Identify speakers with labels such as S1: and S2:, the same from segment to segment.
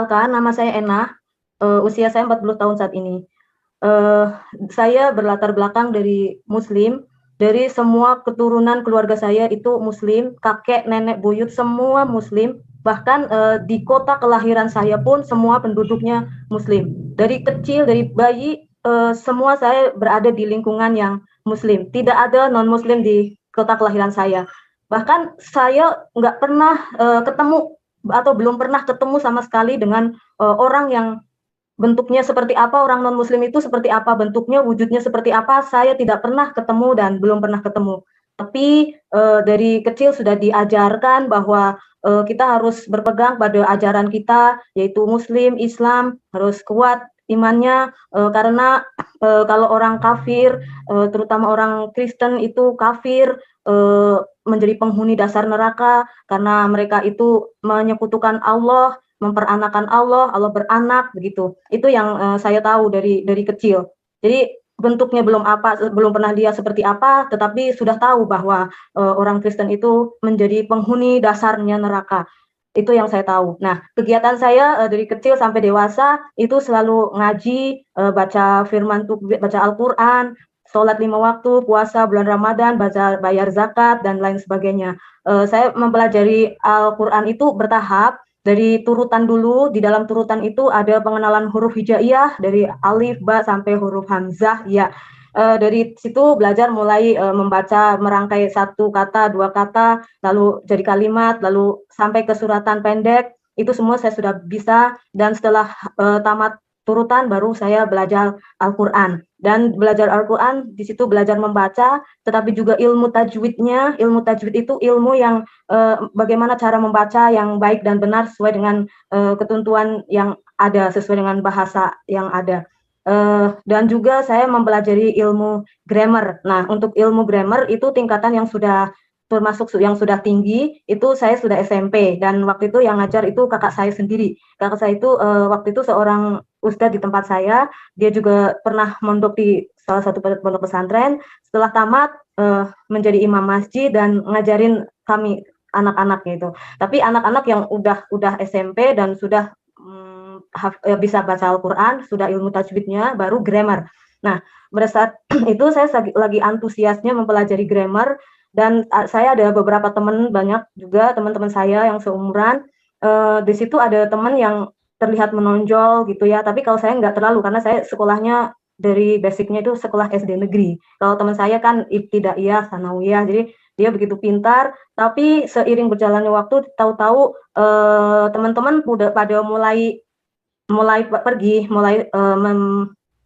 S1: Perkenalkan, nama saya Ena, usia saya 40 tahun saat ini. Eh, saya berlatar belakang dari Muslim, dari semua keturunan keluarga saya itu Muslim, kakek, nenek, buyut semua Muslim. Bahkan di kota kelahiran saya pun semua penduduknya Muslim. Dari kecil, dari bayi, semua saya berada di lingkungan yang Muslim. Tidak ada non-Muslim di kota kelahiran saya. Bahkan saya nggak pernah ketemu atau belum pernah ketemu sama sekali dengan orang yang bentuknya seperti apa, orang non-muslim itu seperti apa, bentuknya, wujudnya seperti apa, saya tidak pernah ketemu dan belum pernah ketemu. Tapi dari kecil sudah diajarkan bahwa kita harus berpegang pada ajaran kita, yaitu Muslim, Islam, harus kuat imannya, karena kalau orang kafir, terutama orang Kristen itu kafir, menjadi penghuni dasar neraka, karena mereka itu menyekutukan Allah, memperanakan Allah, Allah beranak begitu. Itu yang saya tahu dari kecil. Jadi bentuknya belum pernah lihat seperti apa, tetapi sudah tahu bahwa orang Kristen itu menjadi penghuni dasarnya neraka. Itu yang saya tahu. Nah, kegiatan saya dari kecil sampai dewasa itu selalu ngaji, baca firman Tuhan, baca Al-Quran, sholat 5 waktu, puasa bulan Ramadan, baca bayar zakat dan lain sebagainya. Saya mempelajari Al-Quran itu bertahap, dari turutan dulu. Di dalam turutan itu ada pengenalan huruf hijaiyah dari alif, ba sampai huruf hamzah, ya. Dari situ belajar mulai membaca, merangkai satu kata, dua kata, lalu jadi kalimat, lalu sampai ke suratan pendek. Itu semua saya sudah bisa, dan setelah tamat turutan baru saya belajar Al-Quran. Dan belajar Al-Quran di situ belajar membaca, tetapi juga ilmu tajwidnya. Ilmu tajwid itu ilmu yang bagaimana cara membaca yang baik dan benar sesuai dengan ketentuan yang ada, sesuai dengan bahasa yang ada. Dan juga saya mempelajari ilmu grammar. Nah, untuk ilmu grammar itu tingkatan yang sudah termasuk yang sudah tinggi, itu saya sudah SMP, dan waktu itu yang ngajar itu kakak saya sendiri. Kakak saya itu waktu itu seorang ustadz di tempat saya, dia juga pernah mondok di salah satu pondok pesantren. Setelah tamat menjadi imam masjid dan ngajarin kami anak-anak gitu. Tapi anak-anak yang udah SMP dan sudah bisa baca Al-Quran, sudah ilmu tajwidnya, baru grammar. Nah, pada saat itu saya lagi antusiasnya mempelajari grammar, dan saya ada beberapa teman, banyak juga teman-teman saya yang seumuran. Di situ ada teman yang terlihat menonjol gitu ya, tapi kalau saya nggak terlalu, karena saya sekolahnya dari basicnya itu sekolah SD negeri. Kalau teman saya kan ibtidaiyah, sanawiyah, jadi dia begitu pintar, tapi seiring berjalannya waktu, tahu-tahu teman-teman udah pada mulai pergi, mulai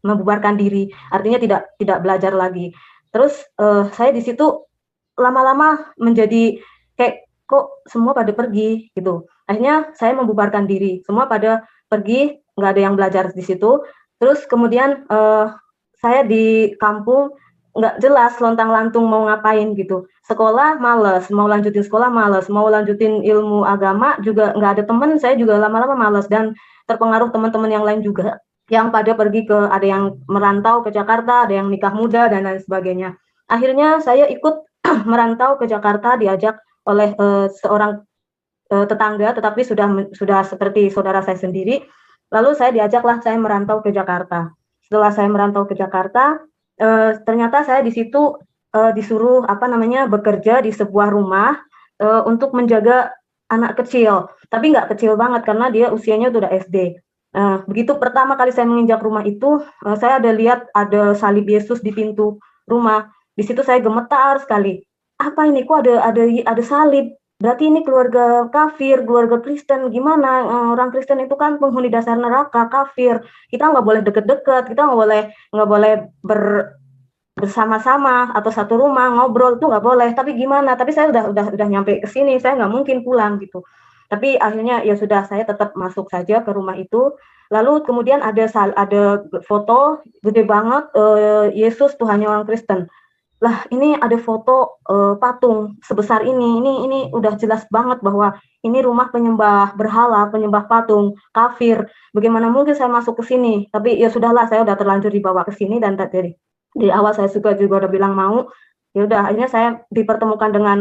S1: membubarkan diri, artinya tidak belajar lagi. Terus saya di situ lama-lama menjadi kayak kok semua pada pergi gitu. Akhirnya saya membubarkan diri, semua pada pergi, nggak ada yang belajar di situ. Terus kemudian saya di kampung nggak jelas lontang-lantung mau ngapain gitu. Sekolah males, mau lanjutin sekolah males, mau lanjutin ilmu agama juga nggak ada temen, saya juga lama-lama males, dan terpengaruh teman-teman yang lain juga yang pada pergi ke, ada yang merantau ke Jakarta, ada yang nikah muda dan lain sebagainya. Akhirnya saya ikut merantau ke Jakarta, diajak oleh seorang tetangga, tetapi sudah seperti saudara saya sendiri. Lalu saya diajaklah saya merantau ke Jakarta. Setelah saya merantau ke Jakarta, ternyata saya di situ disuruh bekerja di sebuah rumah untuk menjaga anak kecil, tapi nggak kecil banget karena dia usianya udah SD. Begitu pertama kali saya menginjak rumah itu, saya ada lihat ada salib Yesus di pintu rumah. Di situ saya gemetar sekali. Apa ini, kok ada salib? Berarti ini keluarga kafir, keluarga Kristen. Gimana? Orang Kristen itu kan penghuni dasar neraka, kafir. Kita nggak boleh deket-deket, kita nggak boleh bersama-sama atau satu rumah ngobrol, tuh nggak boleh. Tapi gimana? Tapi saya udah nyampe ke sini, saya nggak mungkin pulang gitu. Tapi akhirnya ya sudah, saya tetap masuk saja ke rumah itu. Lalu kemudian ada foto gede banget, Yesus Tuhannya orang Kristen. Lah, ini ada foto patung sebesar ini udah jelas banget bahwa ini rumah penyembah berhala, penyembah patung, kafir. Bagaimana mungkin saya masuk ke sini? Tapi ya sudahlah, saya udah terlanjur dibawa ke sini, dan dari awal saya juga udah bilang mau. Ya udah, akhirnya saya dipertemukan dengan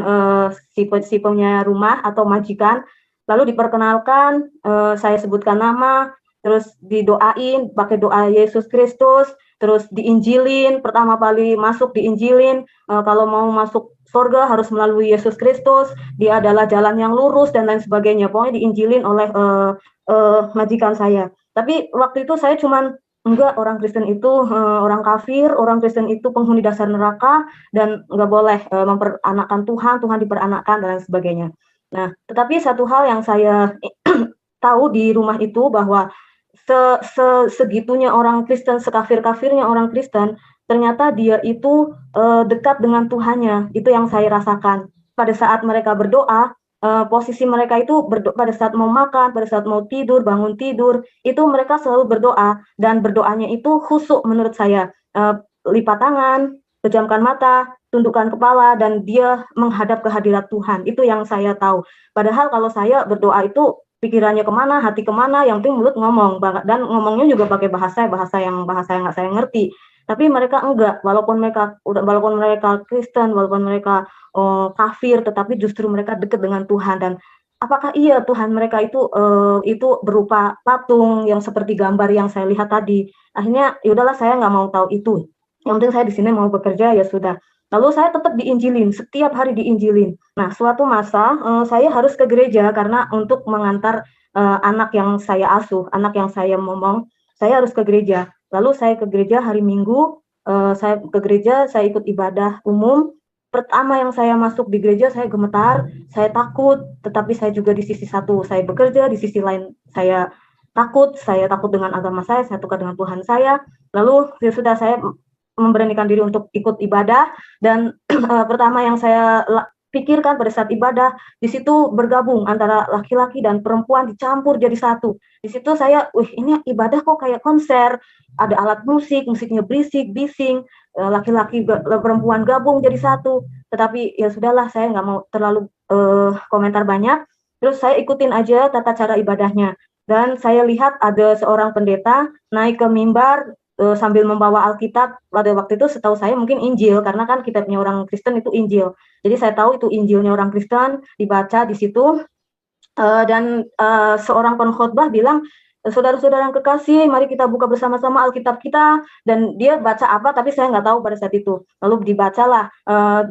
S1: si punya rumah atau majikan. lalu diperkenalkan, saya sebutkan nama, terus didoain pakai doa Yesus Kristus, terus diinjilin, pertama kali masuk diinjilin, kalau mau masuk surga harus melalui Yesus Kristus, dia adalah jalan yang lurus dan lain sebagainya. Pokoknya diinjilin oleh majikan saya. Tapi waktu itu saya cuman enggak, orang Kristen itu orang kafir, orang Kristen itu penghuni dasar neraka dan enggak boleh memperanakkan Tuhan, Tuhan diperanakkan dan lain sebagainya. Nah, tetapi satu hal yang saya tahu di rumah itu bahwa segitunya orang Kristen, sekafir-kafirnya orang Kristen, ternyata dia itu dekat dengan Tuhannya. Itu yang saya rasakan. Pada saat mereka berdoa, posisi mereka itu pada saat mau makan, pada saat mau tidur, bangun tidur, itu mereka selalu berdoa dan berdoanya itu khusyuk menurut saya. Lipat tangan, pejamkan mata, tundukkan kepala dan dia menghadap ke hadirat Tuhan. Itu yang saya tahu. Padahal kalau saya berdoa itu pikirannya kemana, hati kemana, yang penting mulut ngomong dan ngomongnya juga pakai bahasa yang nggak saya ngerti. Tapi mereka enggak, walaupun mereka Kristen, walaupun mereka kafir, tetapi justru mereka dekat dengan Tuhan. Dan apakah iya Tuhan mereka itu berupa patung yang seperti gambar yang saya lihat tadi? Akhirnya yaudahlah, saya nggak mau tahu itu. Yang penting saya di sini mau bekerja, ya sudah. Lalu saya tetap diinjilin, setiap hari diinjilin. Nah, suatu masa saya harus ke gereja karena untuk mengantar anak yang saya asuh, anak yang saya momong, saya harus ke gereja. Lalu saya ke gereja hari Minggu, saya ke gereja, saya ikut ibadah umum. Pertama yang saya masuk di gereja, saya gemetar, saya takut, tetapi saya juga di sisi satu, saya bekerja, di sisi lain saya takut dengan agama saya takut dengan Tuhan saya. Lalu ya sudah, saya memberanikan diri untuk ikut ibadah dan pertama yang saya pikirkan pada saat ibadah, di situ bergabung antara laki-laki dan perempuan dicampur jadi satu. Di situ saya, ini ibadah kok kayak konser, ada alat musik, musiknya berisik, bising, laki-laki perempuan gabung jadi satu. Tetapi ya sudahlah, saya nggak mau terlalu komentar banyak. Terus saya ikutin aja tata cara ibadahnya. Dan saya lihat ada seorang pendeta naik ke mimbar sambil membawa Alkitab. Pada waktu itu setahu saya mungkin Injil, karena kan kitabnya orang Kristen itu Injil. Jadi saya tahu itu Injilnya orang Kristen, dibaca di situ. Dan seorang pengkhotbah bilang, saudara-saudara yang kekasih, mari kita buka bersama-sama Alkitab kita. Dan dia baca apa, tapi saya nggak tahu pada saat itu. Lalu dibacalah,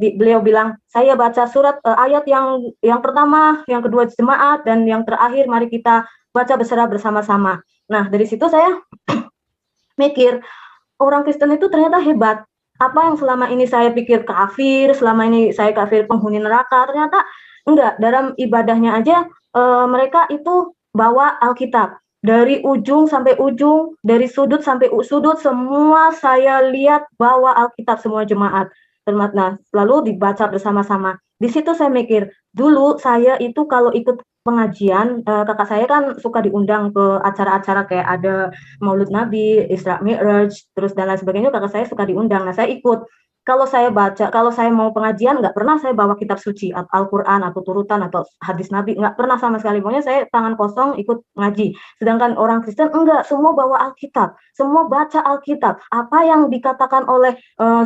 S1: beliau bilang, saya baca surat ayat yang pertama, yang kedua jemaat, dan yang terakhir mari kita baca bersama-sama. Nah, dari situ saya mikir, orang Kristen itu ternyata hebat. Apa yang selama ini saya pikir kafir, selama ini saya kafir penghuni neraka, ternyata enggak. Dalam ibadahnya aja mereka itu bawa Alkitab. Dari ujung sampai ujung, dari sudut sampai sudut, semua saya lihat bawa Alkitab semua jemaat. Nah, lalu dibaca bersama-sama. Di situ saya mikir, dulu saya itu kalau ikut pengajian, kakak saya kan suka diundang ke acara-acara kayak ada Maulud Nabi, Isra Mi'raj, terus dan lain sebagainya, kakak saya suka diundang. Nah, saya ikut. Kalau saya baca, kalau saya mau pengajian, nggak pernah saya bawa kitab suci, Al-Quran, atau turutan, atau hadis Nabi, nggak pernah sama sekali. Pokoknya saya tangan kosong ikut ngaji. Sedangkan orang Kristen, enggak, semua bawa Alkitab, semua baca Alkitab. Apa yang dikatakan oleh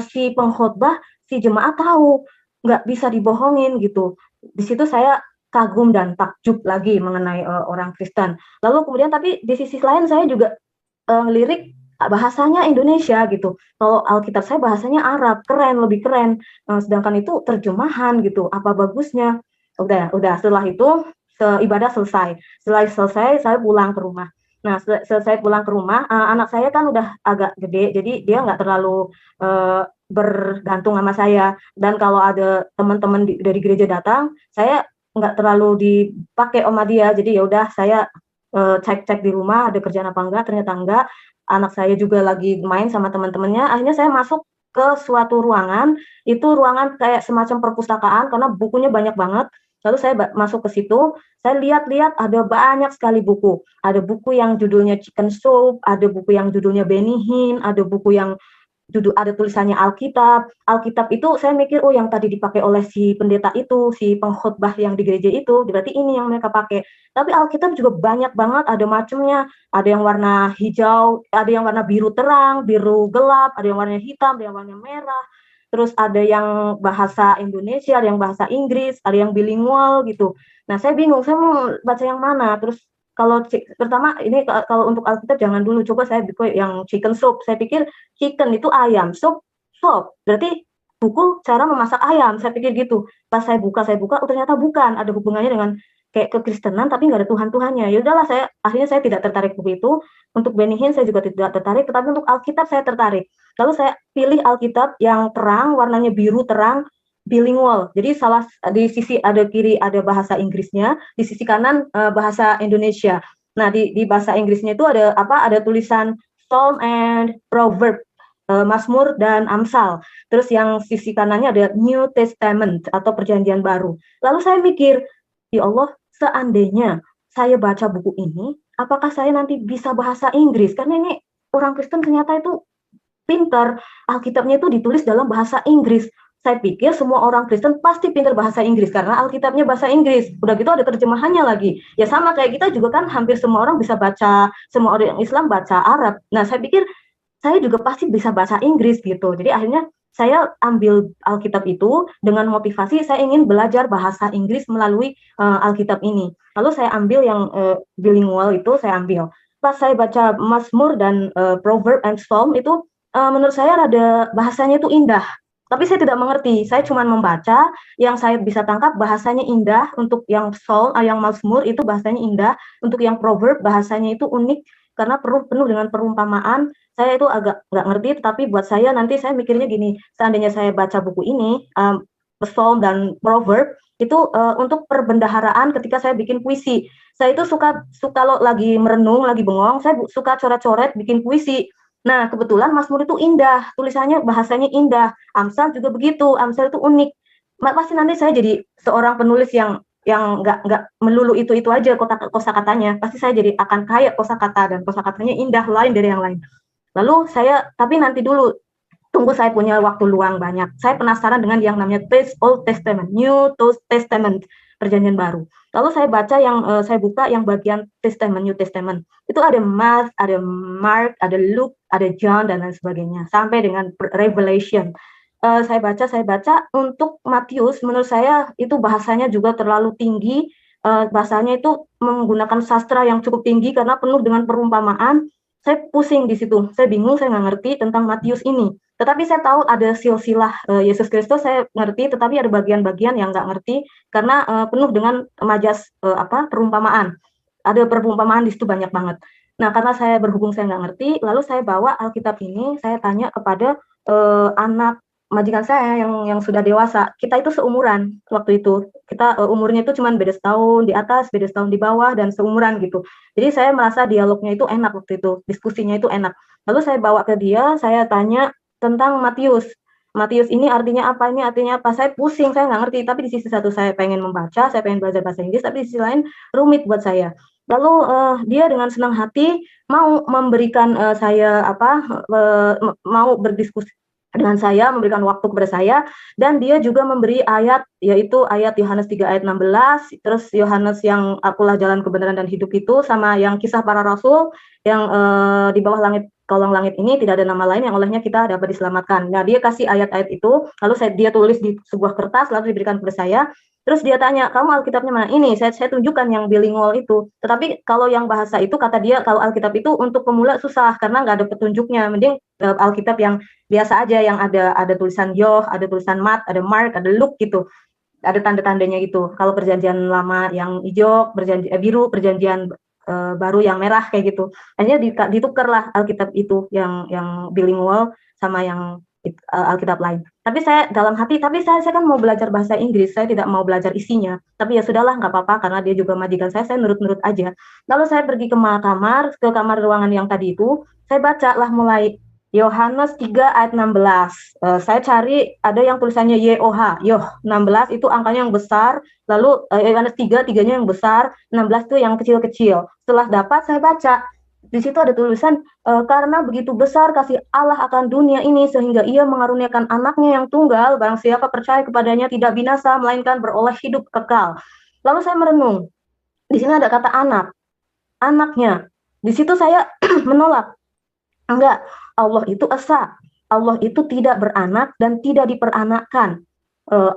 S1: si pengkhotbah, si jemaat tahu, nggak bisa dibohongin gitu. Di situ saya kagum dan takjub lagi mengenai orang Kristen. Lalu kemudian, tapi di sisi lain saya juga lirik bahasanya Indonesia gitu. Kalau Alkitab saya bahasanya Arab, keren, lebih keren. Sedangkan itu terjemahan gitu. Apa bagusnya? Udah. Setelah itu ibadah selesai. Setelah selesai, saya pulang ke rumah. Nah, selesai pulang ke rumah, anak saya kan udah agak gede, jadi dia nggak terlalu bergantung sama saya. Dan kalau ada teman-teman dari gereja datang, saya nggak terlalu dipakai sama dia. Jadi ya udah, saya cek-cek di rumah ada kerjaan apa enggak, ternyata enggak. Anak saya juga lagi main sama teman-temannya. Akhirnya saya masuk ke suatu ruangan, itu ruangan kayak semacam perpustakaan karena bukunya banyak banget. Lalu saya masuk ke situ, saya lihat-lihat ada banyak sekali buku. Ada buku yang judulnya Chicken Soup, ada buku yang judulnya Benny Hinn, ada buku yang ada tulisannya Alkitab. Alkitab itu saya mikir, oh yang tadi dipakai oleh si pendeta itu, si pengkhotbah yang di gereja itu, berarti ini yang mereka pakai. Tapi Alkitab juga banyak banget, ada macamnya. Ada yang warna hijau, ada yang warna biru terang, biru gelap, ada yang warna hitam, ada yang warna merah. terus ada yang bahasa Indonesia, ada yang bahasa Inggris, ada yang bilingual gitu. Nah, saya bingung, saya mau baca yang mana. Terus kalau pertama ini kalau untuk Alkitab jangan dulu, coba saya buku yang chicken soup. Saya pikir chicken itu ayam, soup berarti buku cara memasak ayam. Saya pikir gitu. Pas saya buka, oh ternyata bukan. Ada hubungannya dengan kayak kekristenan, tapi nggak ada Tuhan-Tuhannya. Ya udahlah, akhirnya saya tidak tertarik buku itu. Untuk Benny Hinn saya juga tidak tertarik, tetapi untuk Alkitab saya tertarik. Lalu saya pilih Alkitab yang terang, warnanya biru terang, bilingual. Jadi di sisi ada kiri ada bahasa Inggrisnya, di sisi kanan bahasa Indonesia. Nah, di bahasa Inggrisnya itu ada apa? Ada tulisan Psalm and Proverb, Mazmur dan Amsal. Terus yang sisi kanannya ada New Testament atau Perjanjian Baru. Lalu saya mikir, ya Allah, seandainya saya baca buku ini, apakah saya nanti bisa bahasa Inggris? Karena ini orang Kristen ternyata itu pintar. Alkitabnya itu ditulis dalam bahasa Inggris. Saya pikir semua orang Kristen pasti pintar bahasa Inggris karena Alkitabnya bahasa Inggris. Udah gitu ada terjemahannya lagi. Ya sama kayak kita juga kan hampir semua orang bisa baca, semua orang Islam baca Arab. Nah, saya pikir saya juga pasti bisa bahasa Inggris gitu. Jadi akhirnya saya ambil Alkitab itu dengan motivasi saya ingin belajar bahasa Inggris melalui Alkitab ini. Lalu saya ambil yang bilingual itu saya ambil. Pas saya baca Mazmur dan Proverb and Psalm itu menurut saya rada bahasanya itu indah. Tapi saya tidak mengerti. Saya cuma membaca, yang saya bisa tangkap bahasanya indah. Untuk yang Psalm, yang Mazmur itu bahasanya indah. Untuk yang Proverb bahasanya itu unik karena penuh dengan perumpamaan. Saya itu agak nggak ngerti, tetapi buat saya nanti saya mikirnya gini, seandainya saya baca buku ini, Psalm dan Proverb, itu untuk perbendaharaan ketika saya bikin puisi. Saya itu suka kalau lagi merenung, lagi bengong, saya suka coret-coret bikin puisi. Nah, kebetulan Mazmur itu indah, tulisannya bahasanya indah. Amsal juga begitu, Amsal itu unik. Pasti nanti saya jadi seorang penulis yang nggak melulu itu aja kosakatanya. Pasti saya jadi akan kaya kosakata dan kosakatanya indah lain dari yang lain. Lalu tapi nanti dulu, tunggu saya punya waktu luang banyak. Saya penasaran dengan yang namanya Old Testament, New Testament, Perjanjian Baru. Lalu saya baca saya buka yang bagian Testament, New Testament. Itu ada Matthew, ada Mark, ada Luke, ada John dan lain sebagainya sampai dengan Revelation. Saya baca untuk Matius, menurut saya itu bahasanya juga terlalu tinggi. Bahasanya itu menggunakan sastra yang cukup tinggi karena penuh dengan perumpamaan. Saya pusing di situ, saya bingung, saya nggak ngerti tentang Matius ini. Tetapi saya tahu ada silsilah Yesus Kristus, saya ngerti, tetapi ada bagian-bagian yang nggak ngerti karena penuh dengan majas perumpamaan. Ada perumpamaan di situ banyak banget. Nah, karena saya berhubung saya nggak ngerti, lalu saya bawa Alkitab ini, saya tanya kepada anak majikan saya yang sudah dewasa. Kita itu seumuran waktu itu. Kita umurnya itu cuma beda setahun di atas, beda setahun di bawah, dan seumuran gitu. Jadi saya merasa dialognya itu enak waktu itu, diskusinya itu enak. Lalu saya bawa ke dia, saya tanya tentang Matius. Matius ini artinya apa, ini artinya apa. Saya pusing, saya nggak ngerti. Tapi di sisi satu saya pengen membaca, saya pengen belajar bahasa Inggris, tapi di sisi lain rumit buat saya. Lalu dia dengan senang hati mau memberikan saya mau berdiskusi dengan saya, memberikan waktu kepada saya, dan dia juga memberi ayat, yaitu ayat Yohanes 3 ayat 16, terus Yohanes yang akulah jalan kebenaran dan hidup itu, sama yang kisah para rasul, yang di bawah langit, kolong langit ini tidak ada nama lain yang olehnya kita dapat diselamatkan. Nah, dia kasih ayat-ayat itu, lalu dia tulis di sebuah kertas, lalu diberikan kepada saya. Terus dia tanya, kamu Alkitabnya mana? Ini, saya tunjukkan yang bilingual itu. Tetapi kalau yang bahasa itu, kata dia, kalau Alkitab itu untuk pemula susah, karena nggak ada petunjuknya. Mending Alkitab yang biasa aja, yang ada tulisan Yoh, ada tulisan Mat, ada Mark, ada Luke gitu. Ada tanda-tandanya gitu. Kalau perjanjian lama yang hijau, biru, perjanjian baru yang merah kayak gitu. Hanya ditukarlah Alkitab itu yang bilingual sama yang Alkitab lain. Tapi saya dalam hati, saya kan mau belajar bahasa Inggris, saya tidak mau belajar isinya. Tapi ya sudahlah, nggak apa-apa karena dia juga majikan saya nurut-nurut aja. Lalu saya pergi ke kamar ruangan yang tadi itu, saya baca lah mulai Yohanes 3 ayat 16. Saya cari ada yang tulisannya YOH, Yoh 16 itu angkanya yang besar, lalu Yohanes 3, tiganya yang besar, 16 itu yang kecil-kecil. Setelah dapat saya baca, di situ ada tulisan karena begitu besar kasih Allah akan dunia ini sehingga ia mengaruniakan anaknya yang tunggal, barang siapa percaya kepadanya tidak binasa melainkan beroleh hidup kekal. Lalu saya merenung, di sini ada kata anak, anaknya. Di situ saya menolak. Enggak, Allah itu esa. Allah itu tidak beranak dan tidak diperanakkan.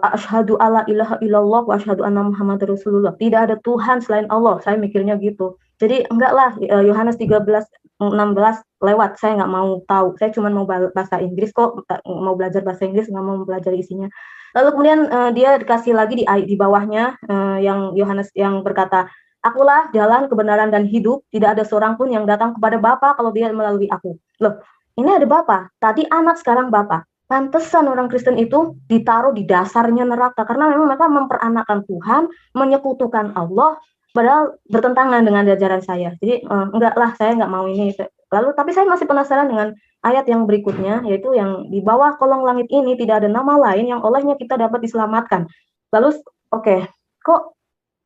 S1: Asyhadu alla ilaha illallah wa asyhadu anna Muhammad Rasulullah. Tidak ada Tuhan selain Allah. Saya mikirnya gitu. Jadi enggak lah, Yohanes 13:16 lewat. Saya nggak mau tahu. Saya cuma mau bahasa Inggris kok, mau belajar bahasa Inggris, nggak mau mempelajari isinya. Lalu kemudian dia dikasih lagi di bawahnya yang Yohanes yang berkata, Akulah jalan, kebenaran, dan hidup. Tidak ada seorang pun yang datang kepada Bapa kalau dia melalui aku. Loh, ini ada Bapa. Tadi anak, sekarang Bapa. Pantesan orang Kristen itu ditaruh di dasarnya neraka. Karena memang mereka memperanakan Tuhan, menyekutukan Allah, padahal bertentangan dengan ajaran saya. Jadi, enggak lah, saya enggak mau ini. Lalu, tapi saya masih penasaran dengan ayat yang berikutnya, yaitu yang di bawah kolong langit ini tidak ada nama lain yang olehnya kita dapat diselamatkan. Lalu, oke, kok,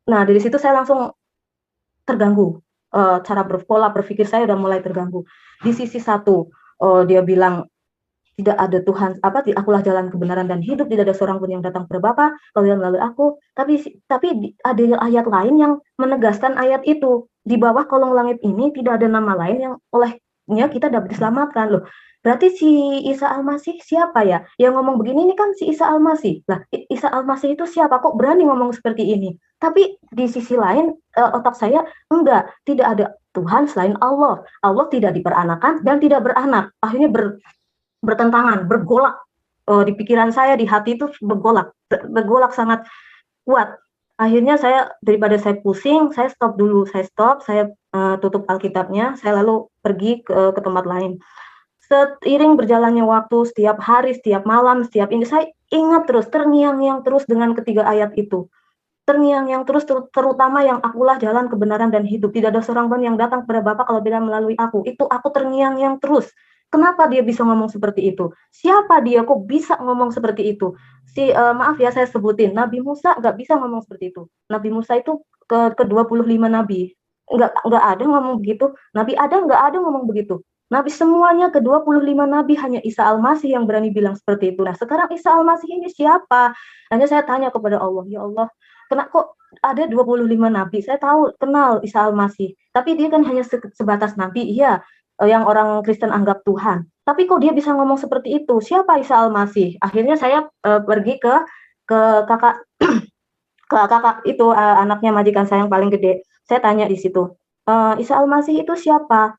S1: nah dari situ saya langsung terganggu, cara pola berpikir saya udah mulai terganggu. Di sisi satu, dia bilang tidak ada Tuhan, akulah jalan kebenaran dan hidup, tidak ada seorang pun yang datang kepada Bapa kalau dia melalui aku. Tapi ada ayat lain yang menegaskan ayat itu. Di bawah kolong langit ini tidak ada nama lain yang olehnya kita dapat diselamatkan. Loh, berarti si Isa Al-Masih siapa ya? Yang ngomong begini ini kan si Isa Al-Masih. Lah, Isa Al-Masih itu siapa? Kok berani ngomong seperti ini? Tapi di sisi lain, otak saya enggak, tidak ada Tuhan selain Allah. Allah tidak diperanakan dan tidak beranak. Akhirnya bertentangan, bergolak. Di pikiran saya, di hati itu bergolak sangat kuat. Akhirnya saya, daripada saya pusing, saya stop dulu, saya tutup Alkitabnya, saya lalu pergi ke tempat lain. Seiring berjalannya waktu, setiap hari, setiap malam, setiap ini, saya ingat terus, terngiang-ngiang terus dengan ketiga ayat itu. Terngiang-ngiang terus, terutama yang akulah jalan kebenaran dan hidup. Tidak ada seorang pun yang datang kepada Bapa kalau tidak melalui aku. Itu aku terngiang-ngiang terus. Kenapa dia bisa ngomong seperti itu? Siapa dia kok bisa ngomong seperti itu? Maaf ya saya sebutin, Nabi Musa nggak bisa ngomong seperti itu. Nabi Musa itu ke 25 nabi. Nggak ada ngomong begitu. Nabi Adam nggak ada ngomong begitu. Nabi semuanya ke-25 nabi, hanya Isa Al-Masih yang berani bilang seperti itu. Nah, sekarang Isa Al-Masih ini siapa? Hanya saya tanya kepada Allah, ya Allah, kok ada 25 nabi? Saya tahu, kenal Isa Al-Masih. Tapi dia kan hanya sebatas nabi, iya, yang orang Kristen anggap Tuhan. Tapi kok dia bisa ngomong seperti itu? Siapa Isa Al-Masih? Akhirnya saya pergi ke kakak ke kakak itu, anaknya majikan saya yang paling gede. Saya tanya di situ, Isa Al-Masih itu siapa?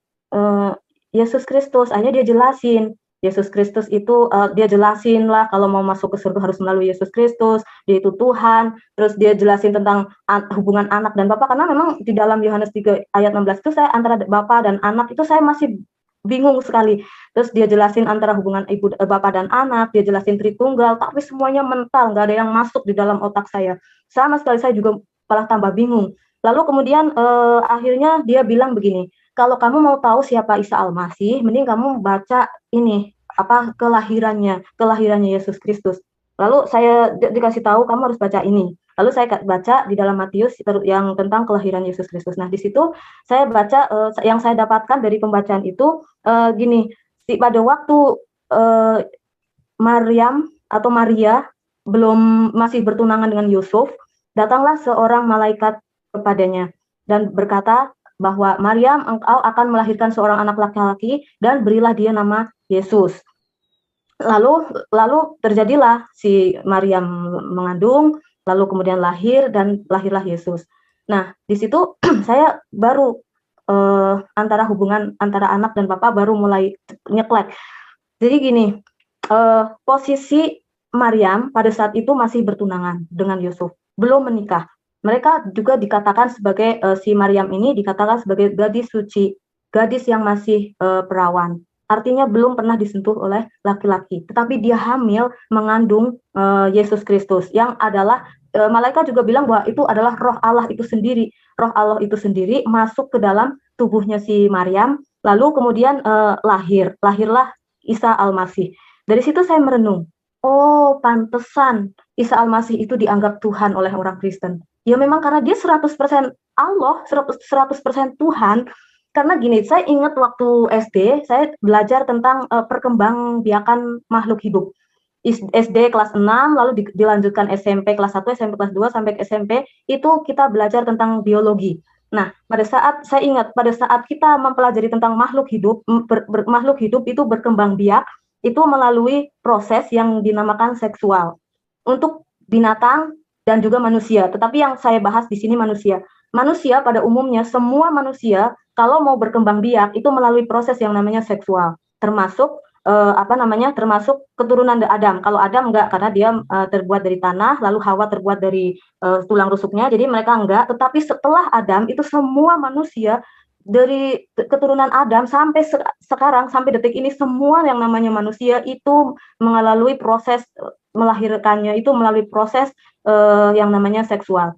S1: Yesus Kristus. Akhirnya dia jelasin, Yesus Kristus itu, dia jelasin lah kalau mau masuk ke surga harus melalui Yesus Kristus, dia itu Tuhan. Terus dia jelasin tentang hubungan anak dan Bapa, karena memang di dalam Yohanes 3 ayat 16 itu saya antara Bapa dan anak itu saya masih bingung sekali. Terus dia jelasin antara hubungan Bapa dan anak, dia jelasin Tritunggal, tapi semuanya mental, nggak ada yang masuk di dalam otak saya. Sama sekali saya juga malah tambah bingung. Lalu kemudian akhirnya dia bilang begini, kalau kamu mau tahu siapa Isa Al-Masih, mending kamu baca ini, kelahirannya Yesus Kristus. Lalu saya dikasih tahu kamu harus baca ini. Lalu saya baca di dalam Matius yang tentang kelahiran Yesus Kristus. Nah, di situ saya baca, yang saya dapatkan dari pembacaan itu gini, pada waktu Maria masih bertunangan dengan Yusuf, datanglah seorang malaikat kepadanya dan berkata bahwa Maryam, engkau akan melahirkan seorang anak laki-laki dan berilah dia nama Yesus. Lalu terjadilah si Maryam mengandung, lalu kemudian lahirlah Yesus. Nah, di situ saya baru antara hubungan antara anak dan Bapa baru mulai nyeklek. Jadi gini, posisi Maryam pada saat itu masih bertunangan dengan Yusuf, belum menikah. Mereka juga dikatakan sebagai si Maryam ini dikatakan sebagai gadis suci, gadis yang masih perawan. Artinya belum pernah disentuh oleh laki-laki, tetapi dia hamil mengandung Yesus Kristus, yang adalah malaikat juga bilang bahwa itu adalah roh Allah itu sendiri. Roh Allah itu sendiri masuk ke dalam tubuhnya si Maryam, lalu kemudian lahirlah Isa Al-Masih. Dari situ saya merenung, oh pantesan Isa Al-Masih itu dianggap Tuhan oleh orang Kristen. Ya memang karena dia 100% Allah, 100% Tuhan. Karena gini, saya ingat waktu SD, saya belajar tentang perkembangbiakan makhluk hidup. SD kelas 6, lalu dilanjutkan SMP kelas 1, SMP kelas 2, sampai ke SMP, itu kita belajar tentang biologi. Nah, saya ingat, pada saat kita mempelajari tentang makhluk hidup, makhluk hidup itu berkembang biak, itu melalui proses yang dinamakan seksual untuk binatang dan juga manusia. Tetapi yang saya bahas di sini manusia. Manusia pada umumnya, semua manusia kalau mau berkembang biak itu melalui proses yang namanya seksual, termasuk termasuk keturunan Adam. Kalau Adam enggak, karena dia terbuat dari tanah, lalu Hawa terbuat dari tulang rusuknya, jadi mereka enggak. Tetapi setelah Adam itu semua manusia dari keturunan Adam sampai sekarang, sampai detik ini, semua yang namanya manusia itu melalui proses melahirkannya itu melalui proses yang namanya seksual.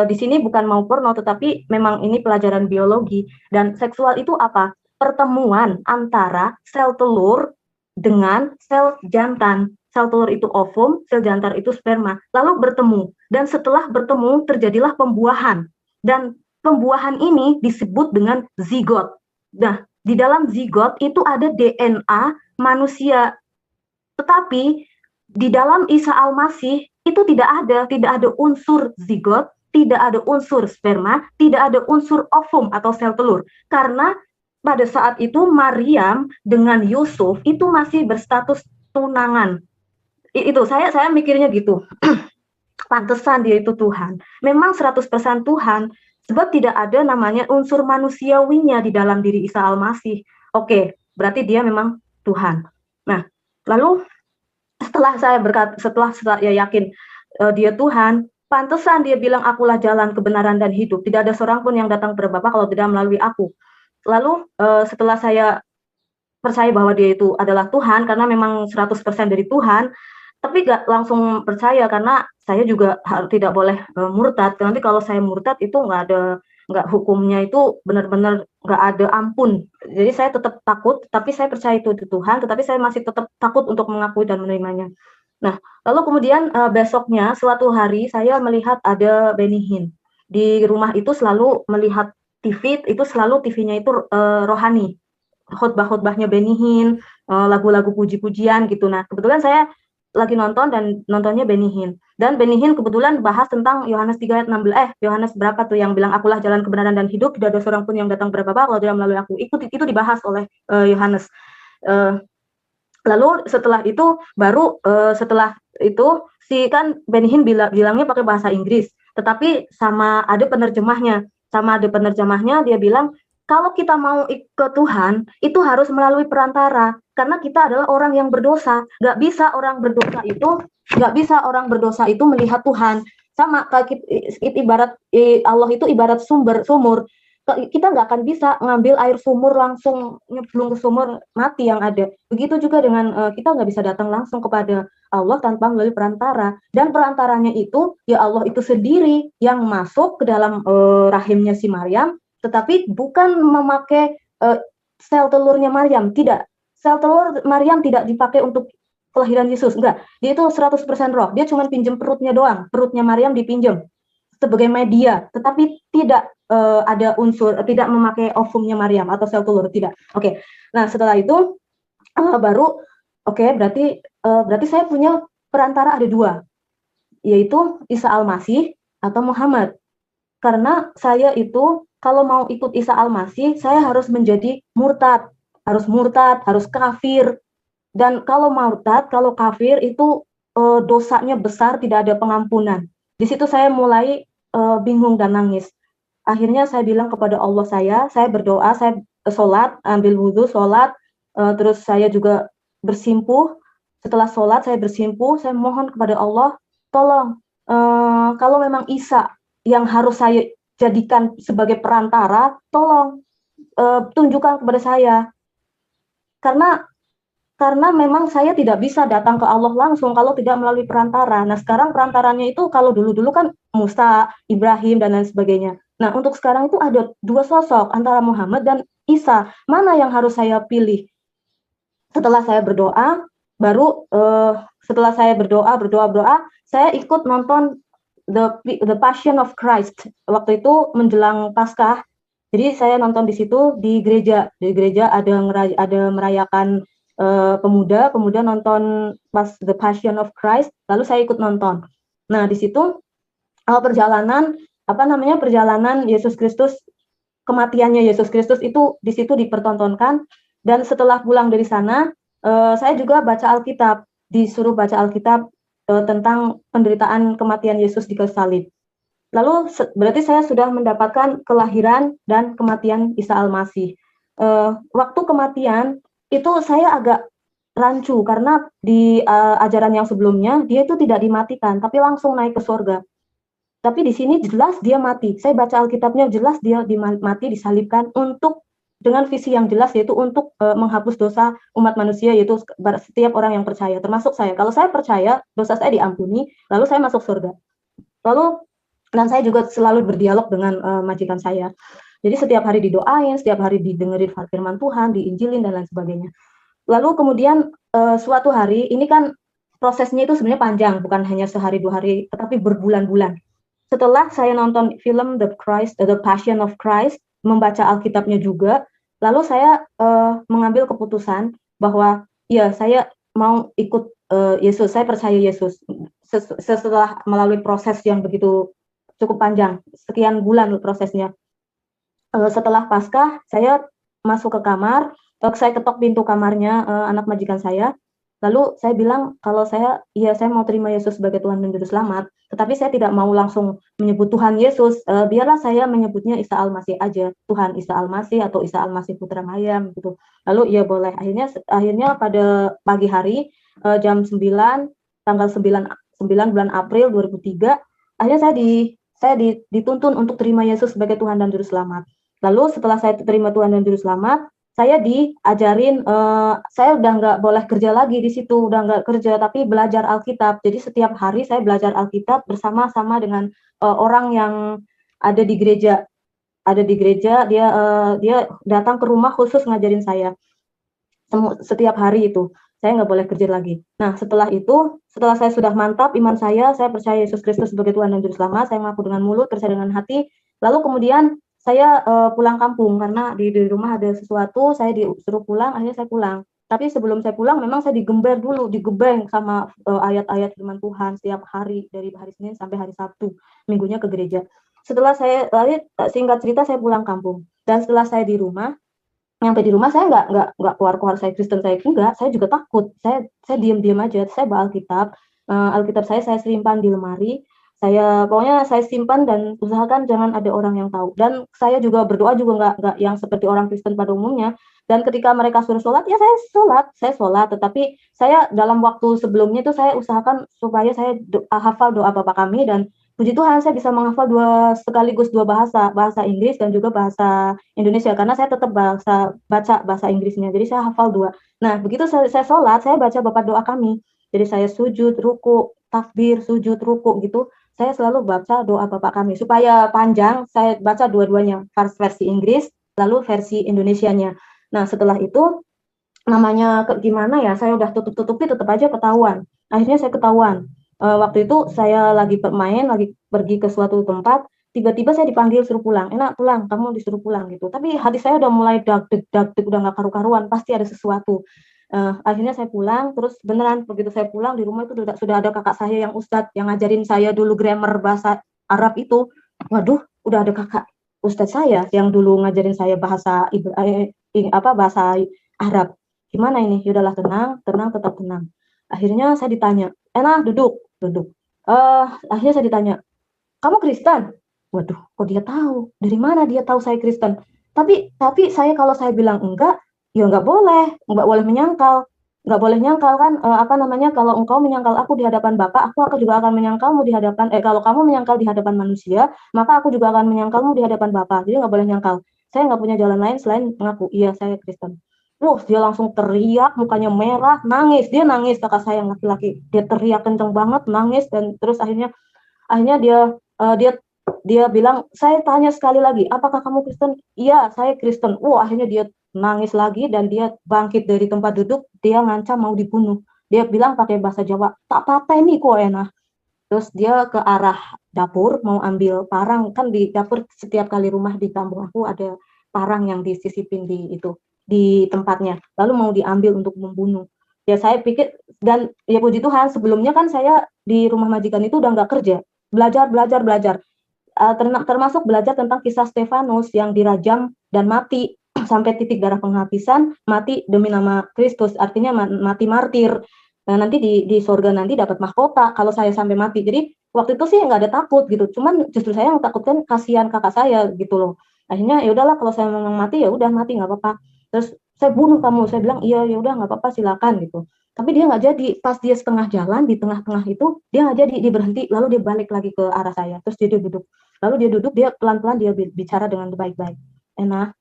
S1: Di sini bukan mau porno, tetapi memang ini pelajaran biologi. Dan seksual itu apa? Pertemuan antara sel telur dengan sel jantan. Sel telur itu ovum, sel jantan itu sperma. Lalu bertemu. Dan setelah bertemu, terjadilah pembuahan. Dan pembuahan ini disebut dengan zigot. Nah, di dalam zigot itu ada DNA manusia. Tetapi di dalam Isa Al-Masih itu tidak ada unsur zigot, tidak ada unsur sperma, tidak ada unsur ovum atau sel telur. Karena pada saat itu Maryam dengan Yusuf itu masih berstatus tunangan. Itu saya mikirnya gitu. Pantesan dia itu Tuhan. Memang 100% Tuhan, sebab tidak ada namanya unsur manusiawinya di dalam diri Isa Al-Masih. Oke, berarti dia memang Tuhan. Nah, lalu setelah ya yakin dia Tuhan, pantesan dia bilang akulah jalan kebenaran dan hidup. Tidak ada seorang pun yang datang kepada Bapa kalau tidak melalui aku. Lalu setelah saya percaya bahwa dia itu adalah Tuhan, karena memang 100% dari Tuhan, tapi gak langsung percaya karena saya juga tidak boleh murtad. Nanti kalau saya murtad itu nggak hukumnya itu benar-benar nggak ada ampun. Jadi saya tetap takut, tapi saya percaya itu Tuhan, tetapi saya masih tetap takut untuk mengakui dan menerimanya. Nah, lalu kemudian besoknya suatu hari saya melihat ada Benny Hinn di rumah itu, selalu melihat TV itu, selalu TV-nya itu rohani, khotbah-khotbahnya Benny Hinn, lagu-lagu puji-pujian gitu. Nah, kebetulan saya lagi nonton dan nontonnya Benny Hinn. Dan Benny Hinn kebetulan bahas tentang Yohanes 3 ayat 16. Yohanes berapa tuh yang bilang akulah jalan kebenaran dan hidup, tidak ada seorang pun yang datang kepada Bapa kalau tidak melalui aku. Itu dibahas oleh Yohanes. Lalu setelah itu si kan Benny Hinn bilangnya pakai bahasa Inggris, tetapi sama ada penerjemahnya. Dia bilang kalau kita mau ke Tuhan, itu harus melalui perantara. Karena kita adalah orang yang berdosa. Nggak bisa orang berdosa itu melihat Tuhan. Sama kayak ibarat Allah itu ibarat sumur. Kita nggak akan bisa ngambil air sumur langsung nyemplung ke sumur mati yang ada. Begitu juga dengan kita nggak bisa datang langsung kepada Allah tanpa melalui perantara. Dan perantaranya itu ya Allah itu sendiri yang masuk ke dalam rahimnya si Maryam, tetapi bukan memakai sel telurnya Maryam, tidak. Sel telur Maryam tidak dipakai untuk kelahiran Yesus, enggak. Dia itu 100% roh, dia cuma pinjam perutnya doang, perutnya Maryam dipinjam sebagai media, tetapi tidak ada unsur, tidak memakai ovumnya Maryam atau sel telur, tidak. Oke. Nah, setelah itu baru berarti saya punya perantara ada dua, yaitu Isa Al-Masih atau Muhammad. Karena saya itu kalau mau ikut Isa Al-Masih, saya harus menjadi murtad, harus kafir. Dan kalau murtad, kalau kafir itu dosanya besar, tidak ada pengampunan. Di situ saya mulai bingung dan nangis. Akhirnya saya bilang kepada Allah saya berdoa, saya sholat, ambil wudhu, sholat, terus saya juga bersimpuh. Setelah sholat, saya bersimpuh, saya mohon kepada Allah, tolong, kalau memang Isa yang harus saya jadikan sebagai perantara, tolong tunjukkan kepada saya. Karena memang saya tidak bisa datang ke Allah langsung kalau tidak melalui perantara. Nah, sekarang perantaranya itu kalau dulu-dulu kan Musa, Ibrahim, dan lain sebagainya. Nah, untuk sekarang itu ada dua sosok antara Muhammad dan Isa. Mana yang harus saya pilih? Setelah saya berdoa, saya ikut nonton The Passion of Christ. Waktu itu menjelang Paskah. Jadi saya nonton di situ di gereja. Di gereja ada merayakan pemuda nonton pas The Passion of Christ, lalu saya ikut nonton. Nah, di situ perjalanan Yesus Kristus, kematiannya Yesus Kristus itu di situ dipertontonkan. Dan setelah pulang dari sana, Saya juga baca Alkitab, disuruh baca Alkitab tentang penderitaan kematian Yesus di kayu salib. Lalu berarti saya sudah mendapatkan kelahiran dan kematian Isa Al-Masih. Waktu kematian itu saya agak rancu karena di ajaran yang sebelumnya dia itu tidak dimatikan, tapi langsung naik ke surga. Tapi di sini jelas dia mati. Saya baca Alkitabnya jelas dia mati, disalibkan untuk dengan visi yang jelas, yaitu untuk menghapus dosa umat manusia, yaitu setiap orang yang percaya, termasuk saya. Kalau saya percaya, dosa saya diampuni, lalu saya masuk surga. Lalu dan saya juga selalu berdialog dengan majikan saya. Jadi setiap hari didoain, setiap hari didengerin firman Tuhan, diinjilin dan lain sebagainya. Lalu kemudian suatu hari, ini kan prosesnya itu sebenarnya panjang, bukan hanya sehari 2 hari, tetapi berbulan-bulan. Setelah saya nonton film The Passion of Christ, membaca Alkitabnya juga, lalu saya mengambil keputusan bahwa ya saya mau ikut Yesus, saya percaya Yesus. Setelah melalui proses yang begitu cukup panjang, sekian bulan prosesnya. Setelah Paskah, saya masuk ke kamar, saya ketok pintu kamarnya anak majikan saya. Lalu saya bilang kalau saya mau terima Yesus sebagai Tuhan dan Juru Selamat, tetapi saya tidak mau langsung menyebut Tuhan Yesus, biarlah saya menyebutnya Isa Al-Masih aja, Tuhan Isa Al-Masih atau Isa Al-Masih Putra Maryam gitu. Lalu boleh. Akhirnya pada pagi hari jam 9 tanggal 9 bulan April 2003, akhirnya saya dituntun untuk terima Yesus sebagai Tuhan dan Juru Selamat. Lalu setelah saya terima Tuhan dan Juru Selamat, saya diajarin, saya udah nggak boleh kerja lagi di situ, udah nggak kerja, tapi belajar Alkitab. Jadi setiap hari saya belajar Alkitab bersama-sama dengan orang yang ada di gereja. Dia datang ke rumah khusus ngajarin saya. Setiap hari itu, saya nggak boleh kerja lagi. Nah, setelah saya sudah mantap iman saya percaya Yesus Kristus sebagai Tuhan dan Juru Selamat, saya mengaku dengan mulut, percaya dengan hati. Lalu kemudian saya pulang kampung karena di rumah ada sesuatu, saya disuruh pulang, akhirnya saya pulang. Tapi sebelum saya pulang, memang saya digebeng sama ayat-ayat firman Tuhan setiap hari, dari hari Senin sampai hari Sabtu, minggunya ke gereja. Setelah singkat cerita, saya pulang kampung. Dan setelah saya nyampe di rumah, saya nggak keluar saya Kristen, saya enggak, saya juga takut. Saya diam aja, saya bawa Alkitab saya simpan di lemari. Pokoknya saya simpan dan usahakan jangan ada orang yang tahu. Dan saya juga berdoa juga nggak yang seperti orang Kristen pada umumnya. Dan ketika mereka suruh sholat, ya saya sholat. Tetapi saya dalam waktu sebelumnya itu saya usahakan supaya saya hafal doa Bapa Kami, dan puji Tuhan saya bisa menghafal sekaligus dua bahasa Inggris dan juga bahasa Indonesia, karena saya tetap baca bahasa Inggrisnya. Jadi saya hafal dua. Nah, begitu saya sholat, saya baca Bapa Doa Kami. Jadi saya sujud, ruku, takbir, sujud, ruku gitu. Saya selalu baca doa Bapak Kami. Supaya panjang, saya baca dua-duanya, versi Inggris, lalu versi Indonesianya. Nah, setelah itu, namanya gimana ya, saya udah tutup-tutupi, tetap aja ketahuan. Akhirnya saya ketahuan. Waktu itu saya lagi bermain, lagi pergi ke suatu tempat, tiba-tiba saya dipanggil suruh pulang. Enak, pulang, kamu disuruh pulang gitu. Tapi hati saya udah mulai dag-deg, udah nggak karu-karuan, pasti ada sesuatu. Akhirnya saya pulang, terus beneran begitu saya pulang di rumah itu sudah ada kakak saya yang ustadz yang ngajarin saya dulu grammar bahasa Arab itu. Waduh, udah ada kakak ustadz saya yang dulu ngajarin saya bahasa Arab. Gimana ini? Yaudahlah, tenang, tetap tenang. Akhirnya saya ditanya, duduk. Akhirnya saya ditanya, kamu Kristen? Waduh, kok dia tahu? Dari mana dia tahu saya Kristen? Tapi saya kalau saya bilang enggak, ya nggak boleh menyangkal kan, kalau engkau menyangkal aku di hadapan Bapa, aku juga akan menyangkalmu di hadapan kalau kamu menyangkal di hadapan manusia, maka aku juga akan menyangkalmu di hadapan Bapa. Jadi nggak boleh nyangkal. Saya nggak punya jalan lain selain mengaku iya saya Kristen. Dia langsung teriak, mukanya merah, nangis kakak saya yang laki-laki, dia teriak kenceng banget, nangis, dan terus akhirnya dia bilang, saya tanya sekali lagi, apakah kamu Kristen? Iya, saya Kristen. Akhirnya dia nangis lagi dan dia bangkit dari tempat duduk, dia ngancam mau dibunuh. Dia bilang pakai bahasa Jawa, tak apa-apa ini kok enak. Terus dia ke arah dapur mau ambil parang, kan di dapur setiap kali rumah di kampung aku ada parang yang disisipin di tempatnya, lalu mau diambil untuk membunuh. Ya saya pikir, dan ya puji Tuhan sebelumnya kan saya di rumah majikan itu udah nggak kerja, belajar, termasuk belajar tentang kisah Stefanus yang dirajam dan mati. sampai titik darah penghabisan, mati demi nama Kristus, artinya mati martir. Nah, nanti di surga nanti dapat mahkota kalau saya sampai mati. Jadi waktu itu sih nggak ada takut gitu, cuman justru saya yang takutkan kasihan kakak saya gitu loh. Akhirnya ya udahlah, kalau saya memang mati ya udah mati, nggak apa-apa. Terus saya bunuh kamu, saya bilang iya ya udah nggak apa-apa silakan gitu. Tapi dia nggak jadi, pas dia setengah jalan di tengah-tengah itu dia nggak jadi, dia berhenti, lalu dia balik lagi ke arah saya, terus dia duduk, lalu dia duduk, dia pelan-pelan dia bicara dengan baik-baik. Enak.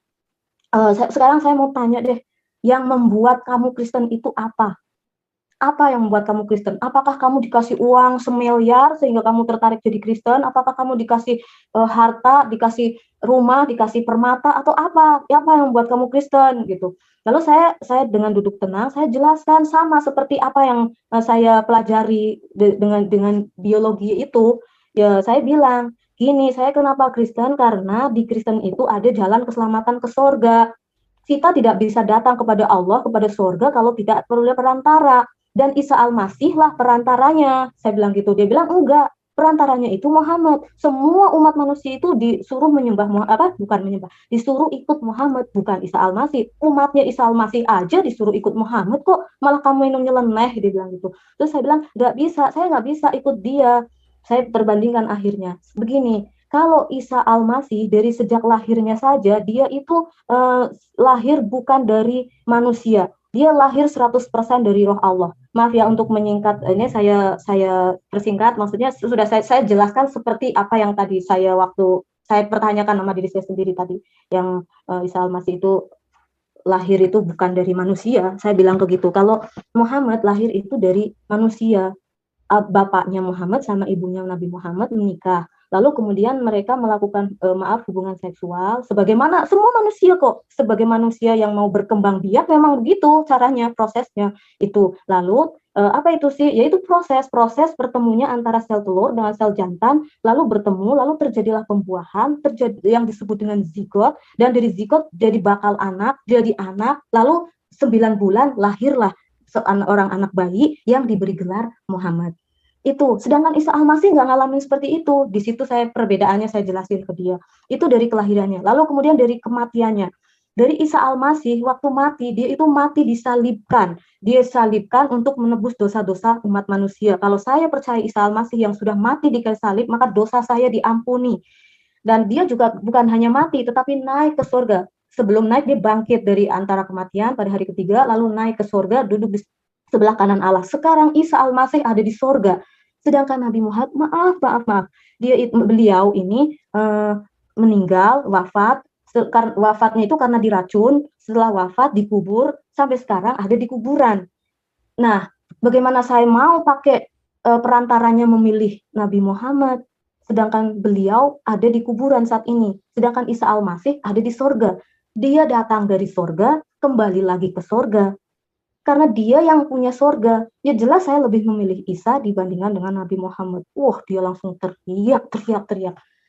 S1: Sekarang saya mau tanya deh, yang membuat kamu Kristen itu apa? Apa yang membuat kamu Kristen? Apakah kamu dikasih uang semiliar sehingga kamu tertarik jadi Kristen? Apakah kamu dikasih harta, dikasih rumah, dikasih permata, atau apa? Apa yang membuat kamu Kristen gitu? Lalu saya dengan duduk tenang, saya jelaskan sama seperti apa yang saya pelajari dengan biologi itu. Ya, saya bilang, gini, saya kenapa Kristen? Karena di Kristen itu ada jalan keselamatan ke surga. Kita tidak bisa datang kepada Allah, kepada surga kalau tidak perlu perantara. Dan Isa Al-Masih lah perantaranya. Saya bilang gitu. Dia bilang enggak. Perantaranya itu Muhammad. Semua umat manusia itu disuruh menyembah apa? Bukan menyembah. Disuruh ikut Muhammad, bukan Isa Al-Masih. Umatnya Isa Al-Masih aja disuruh ikut Muhammad kok. Malah kamu yang nyeleneh, dia bilang gitu. Terus saya bilang, enggak bisa. Saya enggak bisa ikut dia. Saya perbandingkan akhirnya. Begini, kalau Isa Al-Masih dari sejak lahirnya saja dia itu lahir bukan dari manusia. Dia lahir 100% dari roh Allah. Maaf ya untuk menyingkat, ini saya persingkat, maksudnya sudah saya jelaskan seperti apa yang tadi waktu saya pertanyakan sama diri saya sendiri tadi, yang Isa Al-Masih itu lahir itu bukan dari manusia. Saya bilang begitu. Kalau Muhammad lahir itu dari manusia. Bapaknya Muhammad sama ibunya Nabi Muhammad menikah. Lalu kemudian mereka melakukan hubungan seksual sebagaimana semua manusia kok. Sebagai manusia yang mau berkembang biak memang begitu caranya, prosesnya itu. Lalu apa itu sih? Yaitu proses bertemunya antara sel telur dengan sel jantan, lalu bertemu, lalu terjadilah pembuahan, terjadi yang disebut dengan zigot, dan dari zigot jadi bakal anak, jadi anak, lalu 9 bulan lahirlah seorang anak bayi yang diberi gelar Muhammad. Itu. Sedangkan Isa Al-Masih nggak ngalamin seperti itu. Di situ perbedaannya saya jelasin ke dia. Itu dari kelahirannya. Lalu kemudian dari kematiannya. Dari Isa Al-Masih, waktu mati, dia itu mati disalibkan. Dia salibkan untuk menebus dosa-dosa umat manusia. Kalau saya percaya Isa Al-Masih yang sudah mati di kayu salib, maka dosa saya diampuni. Dan dia juga bukan hanya mati, tetapi naik ke surga. Sebelum naik, dia bangkit dari antara kematian pada hari ketiga, lalu naik ke surga, duduk di sebelah kanan Allah. Sekarang Isa Al-Masih ada di surga. Sedangkan Nabi Muhammad, maaf, beliau ini meninggal, wafat. Wafatnya itu karena diracun, setelah wafat dikubur, sampai sekarang ada di kuburan. Nah, bagaimana saya mau pakai perantaranya memilih Nabi Muhammad, sedangkan beliau ada di kuburan saat ini. Sedangkan Isa Al-Masih ada di surga. Dia datang dari surga, kembali lagi ke surga. Karena dia yang punya surga. Ya jelas saya lebih memilih Isa dibandingkan dengan Nabi Muhammad. Wah, dia langsung teriak.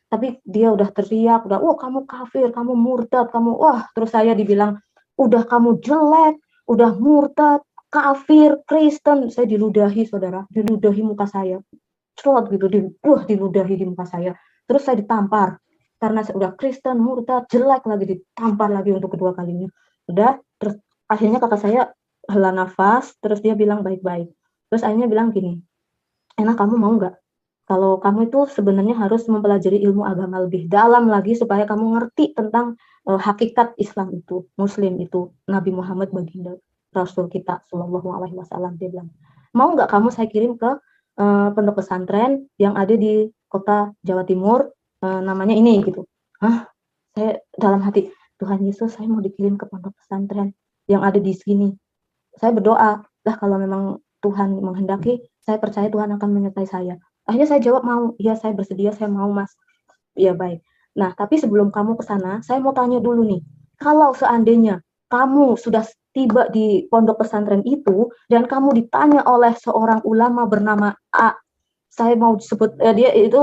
S1: Tapi dia udah teriak, wah kamu kafir, kamu murtad, kamu, wah, terus saya dibilang, udah kamu jelek, udah murtad, kafir, Kristen. Saya diludahi, saudara, diludahi muka saya. Cerot gitu, diludahi di muka saya. Terus saya ditampar. Karena saya udah Kristen, murtad, jelek lagi, ditampar lagi untuk kedua kalinya. Udah, terus akhirnya kakak saya hela nafas, terus dia bilang baik-baik. Terus akhirnya bilang gini, enak kamu mau nggak? Kalau kamu itu sebenarnya harus mempelajari ilmu agama lebih dalam lagi supaya kamu ngerti tentang hakikat Islam itu, Muslim itu, Nabi Muhammad baginda Rasul kita Shallallahu Alaihi Wasallam. Dia bilang, mau nggak kamu saya kirim ke pondok pesantren yang ada di kota Jawa Timur, namanya ini gitu. Hah? Saya dalam hati, Tuhan Yesus, saya mau dikirim ke pondok pesantren yang ada di sini. Saya berdoa, lah kalau memang Tuhan menghendaki, saya percaya Tuhan akan menyertai saya. Akhirnya saya jawab mau, ya saya bersedia, saya mau mas. Ya baik. Nah, tapi sebelum kamu ke sana, saya mau tanya dulu nih, kalau seandainya kamu sudah tiba di pondok pesantren itu, dan kamu ditanya oleh seorang ulama bernama A, saya mau sebut, dia itu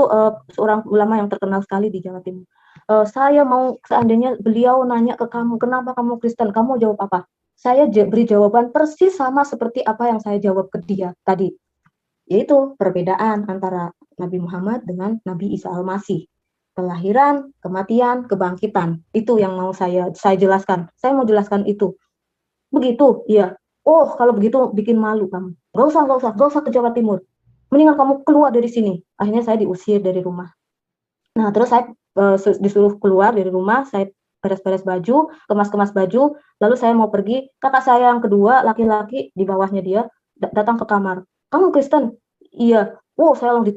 S1: seorang ulama yang terkenal sekali di Jawa Timur. Saya mau seandainya beliau nanya ke kamu, kenapa kamu Kristen, kamu jawab apa? Saya beri jawaban persis sama seperti apa yang saya jawab ke dia tadi. Yaitu perbedaan antara Nabi Muhammad dengan Nabi Isa Al-Masih. kelahiran, kematian, kebangkitan. Itu yang mau saya jelaskan. Saya mau jelaskan itu. Begitu, iya. Oh, kalau begitu bikin malu kamu. Gak usah ke Jawa Timur. Mendingan kamu keluar dari sini. Akhirnya saya diusir dari rumah. Nah, terus saya disuruh keluar dari rumah, saya beres-beres baju, kemas-kemas baju, lalu saya mau pergi. Kakak saya yang kedua, laki-laki di bawahnya dia, datang ke kamar. Kamu Kristen? Iya. Wow, saya langsung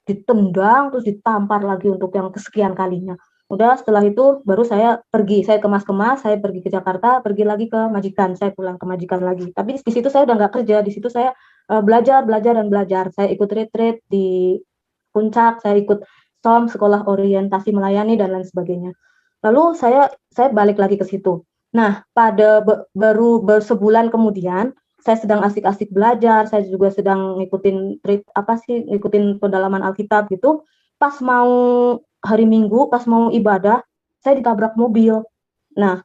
S1: ditendang, terus ditampar lagi untuk yang kesekian kalinya. Udah setelah itu baru saya pergi, saya kemas-kemas, saya pergi ke Jakarta, pergi lagi ke majikan, saya pulang ke majikan lagi. Tapi di situ saya udah nggak kerja, di situ saya belajar, belajar dan belajar. Saya ikut retreat di Puncak, saya ikut SOM, sekolah orientasi melayani dan lain sebagainya. Lalu saya balik lagi ke situ. Nah, baru sebulan kemudian saya sedang asik-asik belajar, saya juga sedang ngikutin pendalaman Alkitab gitu. Pas mau hari Minggu, pas mau ibadah, saya ditabrak mobil. Nah,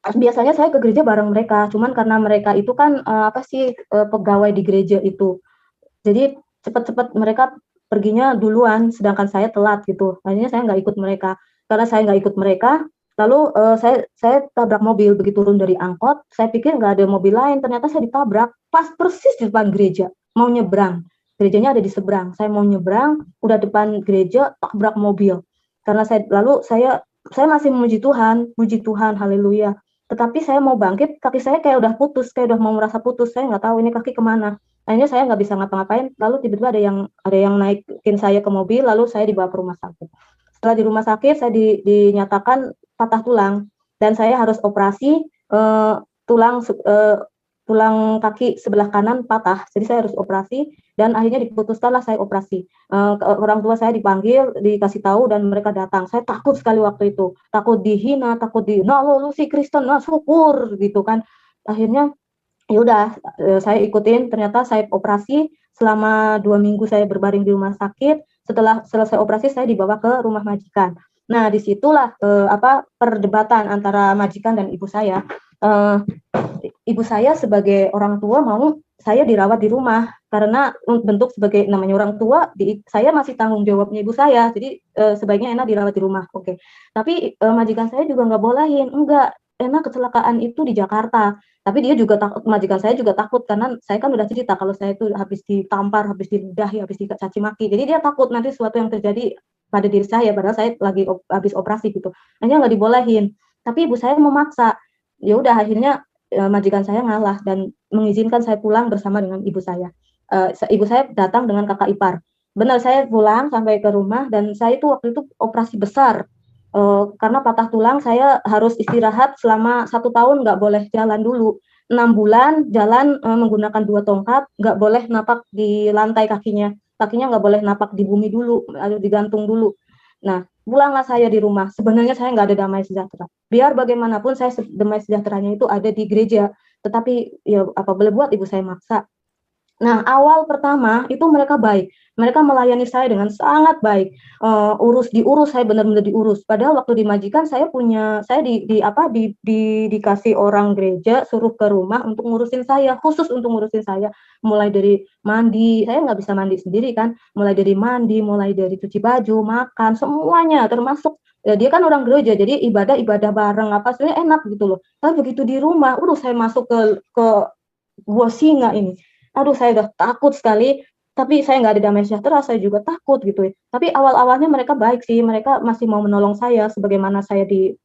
S1: biasanya saya ke gereja bareng mereka, cuman karena mereka itu kan pegawai di gereja itu. Jadi cepat-cepat mereka perginya duluan, sedangkan saya telat gitu. Akhirnya saya nggak ikut mereka. Karena saya nggak ikut mereka, lalu saya tabrak mobil. Begitu turun dari angkot, saya pikir nggak ada mobil lain. Ternyata saya ditabrak pas persis di depan gereja. Mau nyebrang, gerejanya ada di seberang. Saya mau nyebrang, udah depan gereja, tabrak mobil. Karena saya masih puji Tuhan, haleluya. Tetapi saya mau bangkit, kaki saya kayak udah putus, kayak udah mau merasa putus. Saya nggak tahu ini kaki kemana. Akhirnya saya nggak bisa ngapa-ngapain, lalu tiba-tiba ada yang naikin saya ke mobil, lalu saya dibawa ke rumah sakit. Setelah di rumah sakit, saya dinyatakan patah tulang dan saya harus operasi tulang eh, tulang kaki sebelah kanan patah, jadi saya harus operasi dan akhirnya diputuskanlah saya operasi. Orang tua saya dipanggil, dikasih tahu dan mereka datang. Saya takut sekali waktu itu, takut dihina, takut nah lu si Kristen, nah syukur gitu kan. Akhirnya ya udah saya ikutin, ternyata saya operasi selama 2 minggu saya berbaring di rumah sakit. Setelah selesai operasi saya dibawa ke rumah majikan. Nah disitulah perdebatan antara majikan dan ibu saya. uh, Ibu saya sebagai orang tua mau saya dirawat di rumah karena bentuk sebagai namanya orang tua, saya masih tanggung jawabnya ibu saya, jadi sebaiknya enak dirawat di rumah. Oke. Tapi majikan saya juga nggak bolehin, enggak, enak kecelakaan itu di Jakarta. Tapi dia juga takut, majikan saya juga takut karena saya kan udah cerita kalau saya itu habis ditampar, habis diludahi, habis dicaci maki. Jadi dia takut nanti sesuatu yang terjadi pada diri saya, padahal saya lagi habis operasi gitu. Hanya nggak dibolehin. Tapi ibu saya memaksa. Ya udah akhirnya majikan saya ngalah dan mengizinkan saya pulang bersama dengan ibu saya. Ibu saya datang dengan kakak ipar. Benar, saya pulang sampai ke rumah dan saya itu waktu itu operasi besar. Karena patah tulang, saya harus istirahat selama 1 tahun, nggak boleh jalan dulu. 6 bulan jalan menggunakan 2 tongkat, nggak boleh napak di lantai kakinya. Kakinya nggak boleh napak di bumi dulu, harus digantung dulu. Nah, pulanglah saya di rumah. Sebenarnya saya nggak ada damai sejahtera. Biar bagaimanapun saya damai sejahteranya itu ada di gereja. Tetapi ya apa boleh buat, ibu saya maksa. Nah, awal pertama itu mereka baik. Mereka melayani saya dengan sangat baik. Diurus saya benar-benar diurus. Padahal waktu di majikan saya dikasih orang gereja suruh ke rumah untuk ngurusin saya, khusus untuk ngurusin saya. Mulai dari mandi, saya nggak bisa mandi sendiri kan. Mulai dari mandi, mulai dari cuci baju, makan, semuanya termasuk ya, dia kan orang gereja, jadi ibadah bareng apa sebenarnya enak gitu loh. Tapi begitu di rumah, saya masuk ke gua singa ini. Aduh, saya udah takut sekali, tapi saya nggak ada damai sejahtera, saya juga takut gitu ya. Tapi awal-awalnya mereka baik sih, mereka masih mau menolong saya, sebagaimana saya di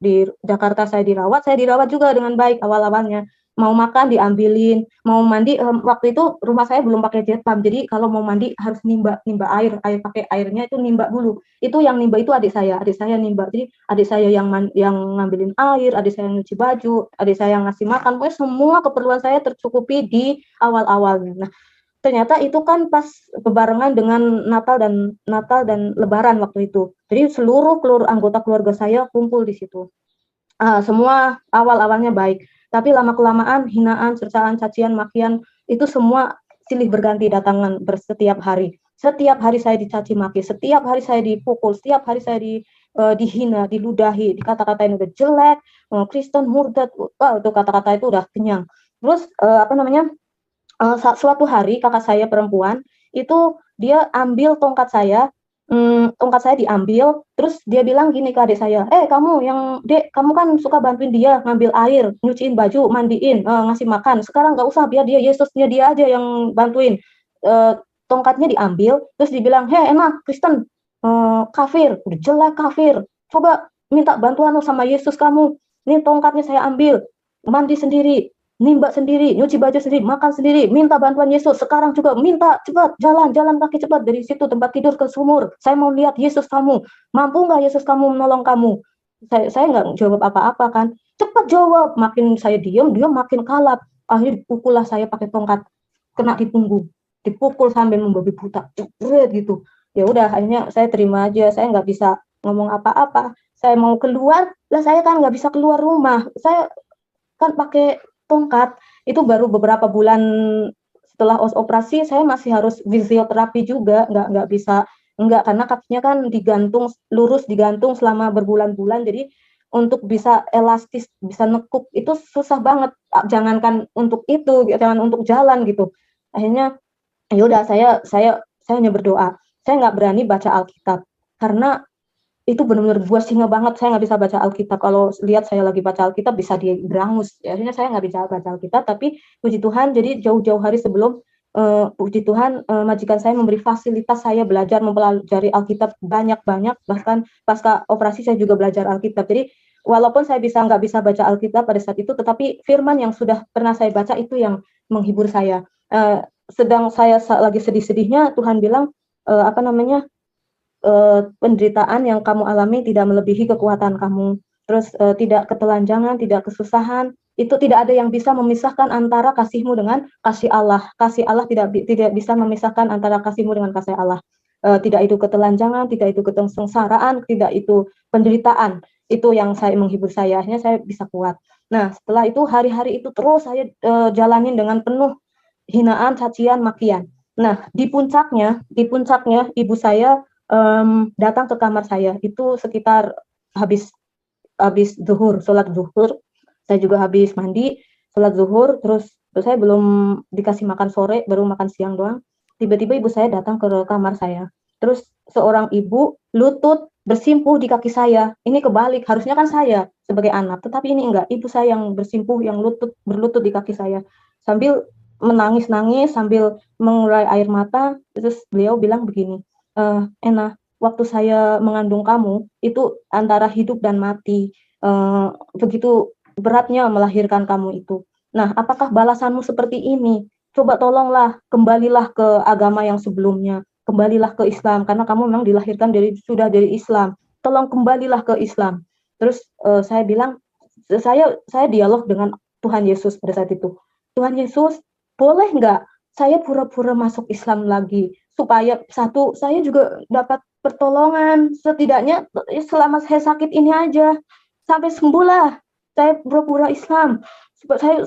S1: Jakarta saya dirawat juga dengan baik awal-awalnya. Mau makan diambilin, mau mandi, waktu itu rumah saya belum pakai jet pump, jadi kalau mau mandi harus nimba air pakai airnya itu nimba dulu. Itu yang nimba itu adik saya nimba. Jadi adik saya yang ngambilin air, adik saya yang nyuci baju, adik saya yang ngasih makan, pokoknya semua keperluan saya tercukupi di awal-awalnya. Nah, ternyata itu kan pas bebarengan dengan Natal dan Lebaran waktu itu. Jadi seluruh anggota keluarga saya kumpul di situ. Semua awal-awalnya baik, tapi lama-kelamaan hinaan, cercaan, cacian, makian itu semua silih berganti datangan setiap hari. Setiap hari saya dicaci maki, setiap hari saya dipukul, setiap hari saya dihina, diludahi, dikata-katain udah jelek, Kristen, murtad, itu kata-kata itu udah kenyang. Terus suatu hari kakak saya perempuan itu dia ambil tongkat saya, tongkat saya diambil, terus dia bilang gini ke adik saya, kamu dek, kamu kan suka bantuin dia ngambil air, nyuciin baju, mandiin, ngasih makan, sekarang nggak usah, biar dia, Yesusnya dia aja yang bantuin. Tongkatnya diambil, terus dibilang, enak, Kristen, kafir, udah jelek kafir, coba minta bantuan sama Yesus kamu, ini tongkatnya saya ambil, mandi sendiri, nimba sendiri, nyuci baju sendiri, makan sendiri, minta bantuan Yesus. Sekarang juga minta cepat, jalan kaki cepat dari situ tempat tidur ke sumur. Saya mau lihat Yesus kamu. Mampu nggak Yesus kamu menolong kamu? Saya nggak jawab apa-apa kan. Cepat jawab. Makin saya diam, dia makin kalap. Akhirnya dipukullah saya pakai tongkat, kena di punggung, dipukul sampai membabi buta, jebret gitu. Ya udah, akhirnya saya terima aja. Saya nggak bisa ngomong apa-apa. Saya mau keluar, lah saya kan nggak bisa keluar rumah. Saya kan pakai tongkat. Itu baru beberapa bulan setelah operasi, saya masih harus fisioterapi juga, nggak bisa enggak, karena kakinya kan digantung, lurus digantung selama berbulan-bulan, jadi untuk bisa elastis, bisa nekuk itu susah banget, jangankan untuk itu, jangan untuk jalan gitu. Akhirnya ya udah, saya hanya berdoa. Saya nggak berani baca Alkitab karena itu benar-benar buah singa banget. Saya nggak bisa baca Alkitab. Kalau lihat saya lagi baca Alkitab bisa diberangus. Ya, akhirnya saya nggak bisa baca Alkitab. Tapi puji Tuhan, jadi jauh-jauh hari sebelum, puji Tuhan, majikan saya memberi fasilitas saya belajar mempelajari Alkitab banyak-banyak. Bahkan pasca operasi saya juga belajar Alkitab. Jadi walaupun saya nggak bisa baca Alkitab pada saat itu, tetapi firman yang sudah pernah saya baca itu yang menghibur saya. Sedang saya lagi sedih-sedihnya, Tuhan bilang, apa namanya, penderitaan yang kamu alami tidak melebihi kekuatan kamu. Terus tidak ketelanjangan, tidak kesusahan, itu tidak ada yang bisa memisahkan antara kasihmu dengan kasih Allah. Kasih Allah tidak bisa memisahkan antara kasihmu dengan kasih Allah. Tidak itu ketelanjangan, tidak itu kesengsaraan, tidak itu penderitaan. Itu yang saya menghibur saya. Akhirnya saya bisa kuat. Nah, setelah itu hari-hari itu terus saya jalanin dengan penuh hinaan, cacian, makian. Nah, di puncaknya ibu saya datang ke kamar saya itu sekitar habis habis zuhur, sholat zuhur. Saya juga habis mandi, sholat zuhur, terus saya belum dikasih makan sore, baru makan siang doang. Tiba-tiba ibu saya datang ke kamar saya. Terus seorang ibu lutut bersimpuh di kaki saya. Ini kebalik, harusnya kan saya sebagai anak, tetapi ini enggak. Ibu saya yang bersimpuh, yang berlutut di kaki saya. Sambil menangis-nangis, sambil mengurai air mata, terus beliau bilang begini, Ena, waktu saya mengandung kamu itu antara hidup dan mati, begitu beratnya melahirkan kamu itu. Nah, apakah balasanmu seperti ini? Coba tolonglah, kembalilah ke agama yang sebelumnya, kembalilah ke Islam, karena kamu memang dilahirkan sudah dari Islam. Tolong kembalilah ke Islam. Terus saya bilang, saya dialog dengan Tuhan Yesus pada saat itu. Tuhan Yesus, boleh nggak saya pura-pura masuk Islam lagi, supaya satu, saya juga dapat pertolongan, setidaknya selama saya sakit ini aja, sampai sembuh lah, saya pura-pura Islam,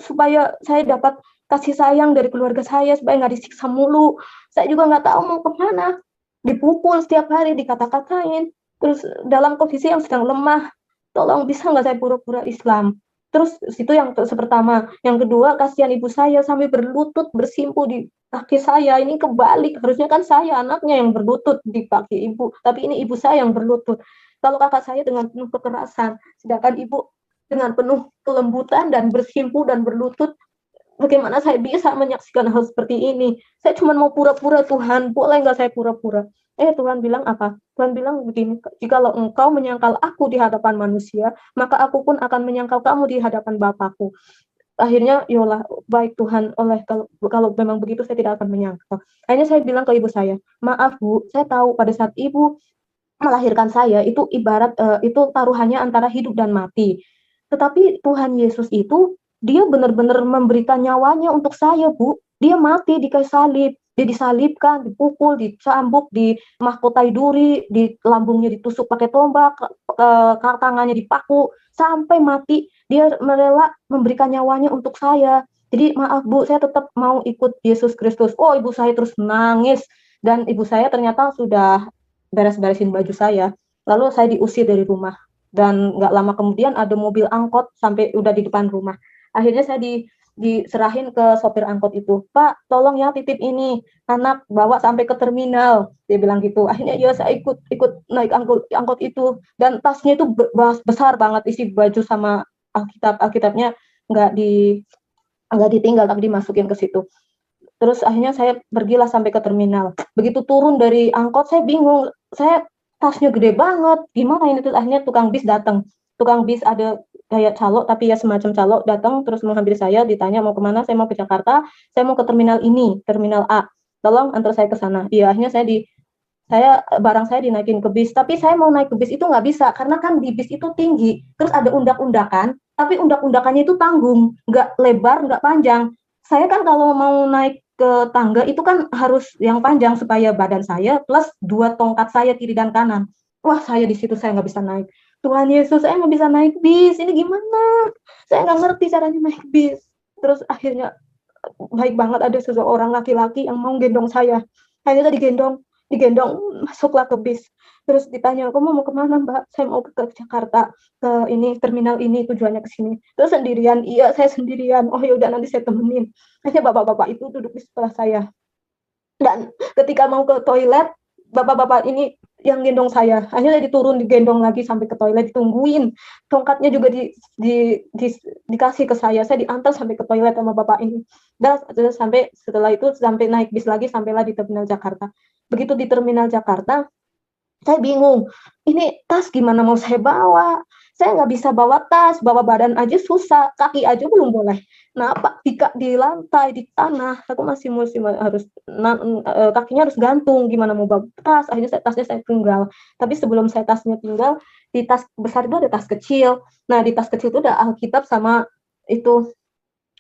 S1: supaya saya dapat kasih sayang dari keluarga saya, supaya nggak disiksa mulu. Saya juga nggak tahu mau kemana, dipukul setiap hari, dikata-katain, terus dalam kondisi yang sedang lemah, tolong bisa nggak saya pura-pura Islam. Terus itu yang pertama. Yang kedua, kasihan ibu saya sampai berlutut bersimpuh di kaki saya. Ini kebalik, harusnya kan saya anaknya yang berlutut di kaki ibu, tapi ini ibu saya yang berlutut. Kalau kakak saya dengan penuh kekerasan, sedangkan ibu dengan penuh kelembutan dan bersimpuh dan berlutut. Bagaimana saya bisa menyaksikan hal seperti ini? Saya cuma mau pura-pura, Tuhan, boleh nggak saya pura-pura? Tuhan bilang apa? Tuhan bilang begini, jikalau engkau menyangkal aku di hadapan manusia, maka aku pun akan menyangkal kamu di hadapan Bapakku. Akhirnya, yolah, baik Tuhan, kalau memang begitu saya tidak akan menyangkal. Akhirnya saya bilang ke ibu saya, maaf Bu, saya tahu pada saat ibu melahirkan saya itu ibarat itu taruhannya antara hidup dan mati. Tetapi Tuhan Yesus itu dia benar-benar memberikan nyawanya untuk saya, Bu. Dia mati di kayu salib, dia disalibkan, dipukul, dicambuk, dimahkotai duri, di lambungnya ditusuk pakai tombak, tangannya dipaku sampai mati. Dia rela memberikan nyawanya untuk saya. Jadi maaf Bu, saya tetap mau ikut Yesus Kristus. Oh, ibu saya terus nangis, dan ibu saya ternyata sudah beres-beresin baju saya. Lalu saya diusir dari rumah. Dan nggak lama kemudian ada mobil angkot sampai udah di depan rumah. Akhirnya saya diserahin ke sopir angkot itu, Pak tolong ya titip ini anak bawa sampai ke terminal, dia bilang gitu. Akhirnya ya saya ikut ikut naik angkot itu, dan tasnya itu besar banget, isi baju sama Alkitabnya nggak di nggak ditinggal tapi dimasukin ke situ. Terus akhirnya saya pergilah sampai ke terminal. Begitu turun dari angkot saya bingung, saya tasnya gede banget, gimana ini? Terus akhirnya tukang bis datang. Tukang bis ada kayak calo tapi ya semacam calo, datang terus menghampiri saya, ditanya mau kemana. Saya mau ke Jakarta, saya mau ke terminal ini, terminal A, tolong antar saya ke sana. Iya, akhirnya barang saya dinaikin ke bis, tapi saya mau naik ke bis itu nggak bisa karena kan di bis itu tinggi, terus ada undak-undakan, tapi undak-undakannya itu tanggung, nggak lebar nggak panjang. Saya kan kalau mau naik ke tangga itu kan harus yang panjang supaya badan saya plus dua tongkat saya kiri dan kanan. Wah, saya di situ saya nggak bisa naik. Tuhan Yesus, saya nggak bisa naik bis, ini gimana? Saya nggak ngerti caranya naik bis. Terus akhirnya baik banget ada seseorang laki-laki yang mau gendong saya. Akhirnya digendong, masuklah ke bis. Terus ditanya, kamu mau kemana Mbak? Saya mau ke Jakarta, ke ini terminal ini, tujuannya ke sini. Terus sendirian? Iya, saya sendirian. Oh ya udah, nanti saya temenin. Akhirnya bapak-bapak itu duduk di sebelah saya. Dan ketika mau ke toilet, bapak-bapak ini yang gendong saya, akhirnya diturun, digendong lagi sampai ke toilet, ditungguin. Tongkatnya juga dikasih ke saya diantar sampai ke toilet sama bapak ini. Dan sampai setelah itu sampai naik bis lagi, sampailah di terminal Jakarta. Begitu di terminal Jakarta, saya bingung, ini tas gimana mau saya bawa? Saya nggak bisa bawa tas, bawa badan aja susah, kaki aja belum boleh. Nah, apa di lantai, di tanah, aku masih harus kakinya harus gantung, gimana mau bawa tas? Akhirnya tasnya saya tinggal. Tapi sebelum saya tasnya tinggal, di tas besar itu ada tas kecil. Nah, di tas kecil itu ada Alkitab sama itu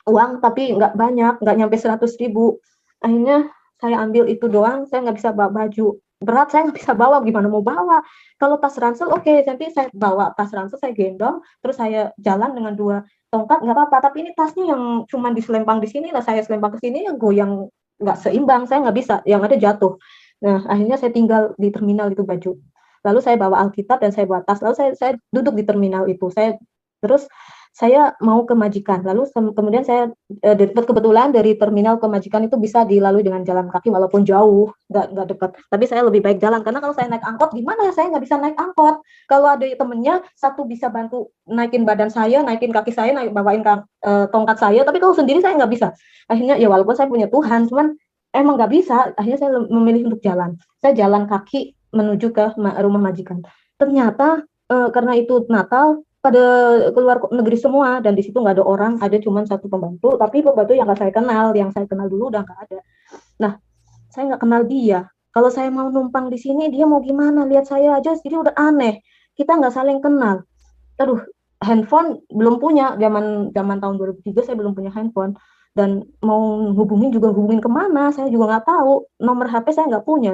S1: uang, tapi nggak banyak, nggak nyampe 100.000. Akhirnya saya ambil itu doang, saya nggak bisa bawa baju. Berat, saya nggak bisa bawa, gimana mau bawa? Kalau tas ransel, oke, nanti saya bawa tas ransel, saya gendong, terus saya jalan dengan dua tongkat, nggak apa-apa. Tapi ini tasnya yang cuma diselempang di sini, lah saya selempang ke sini, yang goyang nggak seimbang, saya nggak bisa, yang ada jatuh. Nah, akhirnya saya tinggal di terminal itu baju. Lalu saya bawa Alkitab dan saya bawa tas, lalu saya duduk di terminal itu. Terus saya mau ke Majikan. Lalu kemudian saya kebetulan dari terminal ke Majikan itu bisa dilalui dengan jalan kaki walaupun jauh, nggak dekat. Tapi saya lebih baik jalan karena kalau saya naik angkot gimana? Saya nggak bisa naik angkot. Kalau ada temennya satu bisa bantu naikin badan saya, naikin kaki saya, bawain tongkat saya. Tapi kalau sendiri saya nggak bisa. Akhirnya ya walaupun saya punya Tuhan, cuman emang nggak bisa. Akhirnya saya memilih untuk jalan. Saya jalan kaki menuju ke rumah Majikan. Ternyata karena itu Natal, pada keluar negeri semua, dan di situ nggak ada orang, ada cuma satu pembantu, tapi pembantu yang nggak saya kenal, yang saya kenal dulu udah nggak ada. Nah, saya nggak kenal dia. Kalau saya mau numpang di sini, dia mau gimana? Lihat saya aja, jadi udah aneh. Kita nggak saling kenal. Aduh, handphone belum punya, zaman tahun 2003 saya belum punya handphone. Dan mau hubungin juga hubungin kemana, saya juga nggak tahu. Nomor HP saya nggak punya,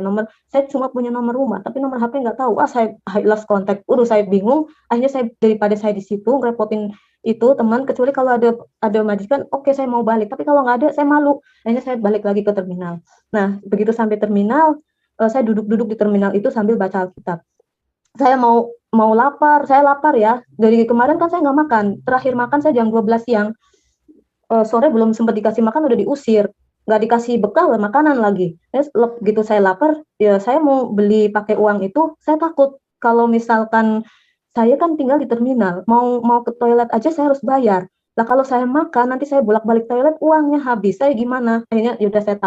S1: saya cuma punya nomor rumah, tapi nomor HP nggak tahu. Saya lost contact, saya bingung. Akhirnya saya daripada saya di situ ngerepotin itu teman, kecuali kalau ada majikan, oke, saya mau balik. Tapi kalau nggak ada, saya malu. Akhirnya saya balik lagi ke terminal. Nah, begitu sampai terminal, saya duduk-duduk di terminal itu sambil baca Alkitab. Saya mau lapar, saya lapar ya. Dari kemarin kan saya nggak makan. Terakhir makan saya jam 12 siang. Sore belum sempat dikasih makan udah diusir, nggak dikasih bekal makanan lagi. Gitu saya lapar, ya saya mau beli pakai uang itu, saya takut kalau misalkan saya kan tinggal di terminal, mau ke toilet aja saya harus bayar. Lah kalau saya makan nanti saya bolak-balik toilet uangnya habis, saya gimana? Akhirnya ya udah saya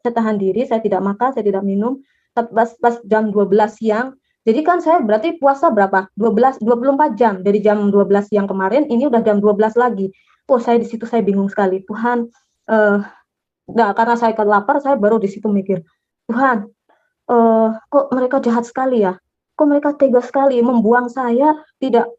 S1: tahan diri, saya tidak makan, saya tidak minum. Pas jam 12 siang, jadi kan saya berarti puasa berapa? 24 jam. Dari jam 12 siang kemarin, ini udah jam 12 lagi. Saya di situ saya bingung sekali. Tuhan, karena saya lapar, saya baru di situ mikir, Tuhan, kok mereka jahat sekali ya? Kok mereka tega sekali membuang saya, tidak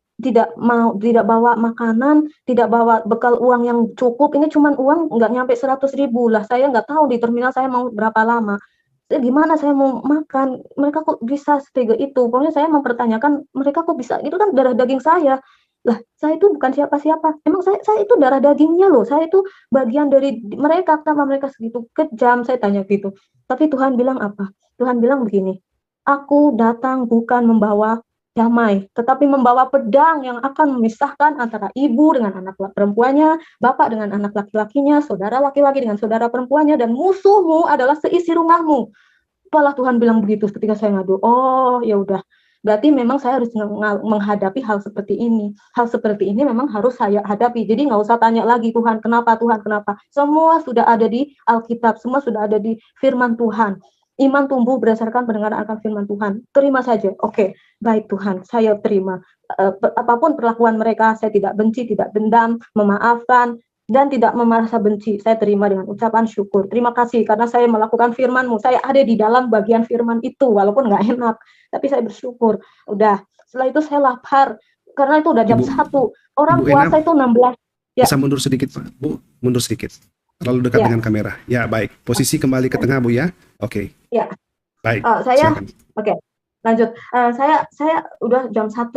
S1: bawa makanan, tidak bawa bekal uang yang cukup. Ini cuma uang nggak nyampe 100.000 lah. Saya nggak tahu di terminal saya mau berapa lama. Gimana saya mau makan? Mereka kok bisa setega itu? Pokoknya saya mempertanyakan, mereka kok bisa? Itu kan darah daging saya. Lah, saya itu bukan siapa-siapa. Emang saya itu darah dagingnya loh. Saya itu bagian dari mereka. Kenapa mereka segitu kejam? Saya tanya gitu. Tapi Tuhan bilang apa? Tuhan bilang begini, aku datang bukan membawa damai, tetapi membawa pedang yang akan memisahkan antara ibu dengan anak perempuannya, bapak dengan anak laki-lakinya, saudara laki-laki dengan saudara perempuannya, dan musuhmu adalah seisi rumahmu. Apalah Tuhan bilang begitu ketika saya ngadu. Oh, ya udah. Berarti memang saya harus menghadapi hal seperti ini. Hal seperti ini memang harus saya hadapi. Jadi nggak usah tanya lagi, Tuhan, kenapa, Tuhan, kenapa. Semua sudah ada di Alkitab, semua sudah ada di firman Tuhan. Iman tumbuh berdasarkan pendengaran akan firman Tuhan. Terima saja. Oke, baik Tuhan, saya terima. Apapun perlakuan mereka, saya tidak benci, tidak dendam, memaafkan, dan tidak merasa benci. Saya terima dengan ucapan syukur. Terima kasih karena saya melakukan firman-Mu. Saya ada di dalam bagian firman itu, walaupun nggak enak. Tapi saya bersyukur. Udah, setelah itu saya lapar. Karena itu udah jam 1. Orang
S2: Ibu Ena,
S1: puasa itu 16. Ya.
S2: bisa mundur sedikit, Pak. Bu, mundur sedikit. Terlalu dekat dengan kamera. Ya, baik. Posisi kembali ke tengah, Bu, ya. Oke.
S1: Ya.
S2: Baik,
S1: Oke. Lanjut. Saya udah jam 1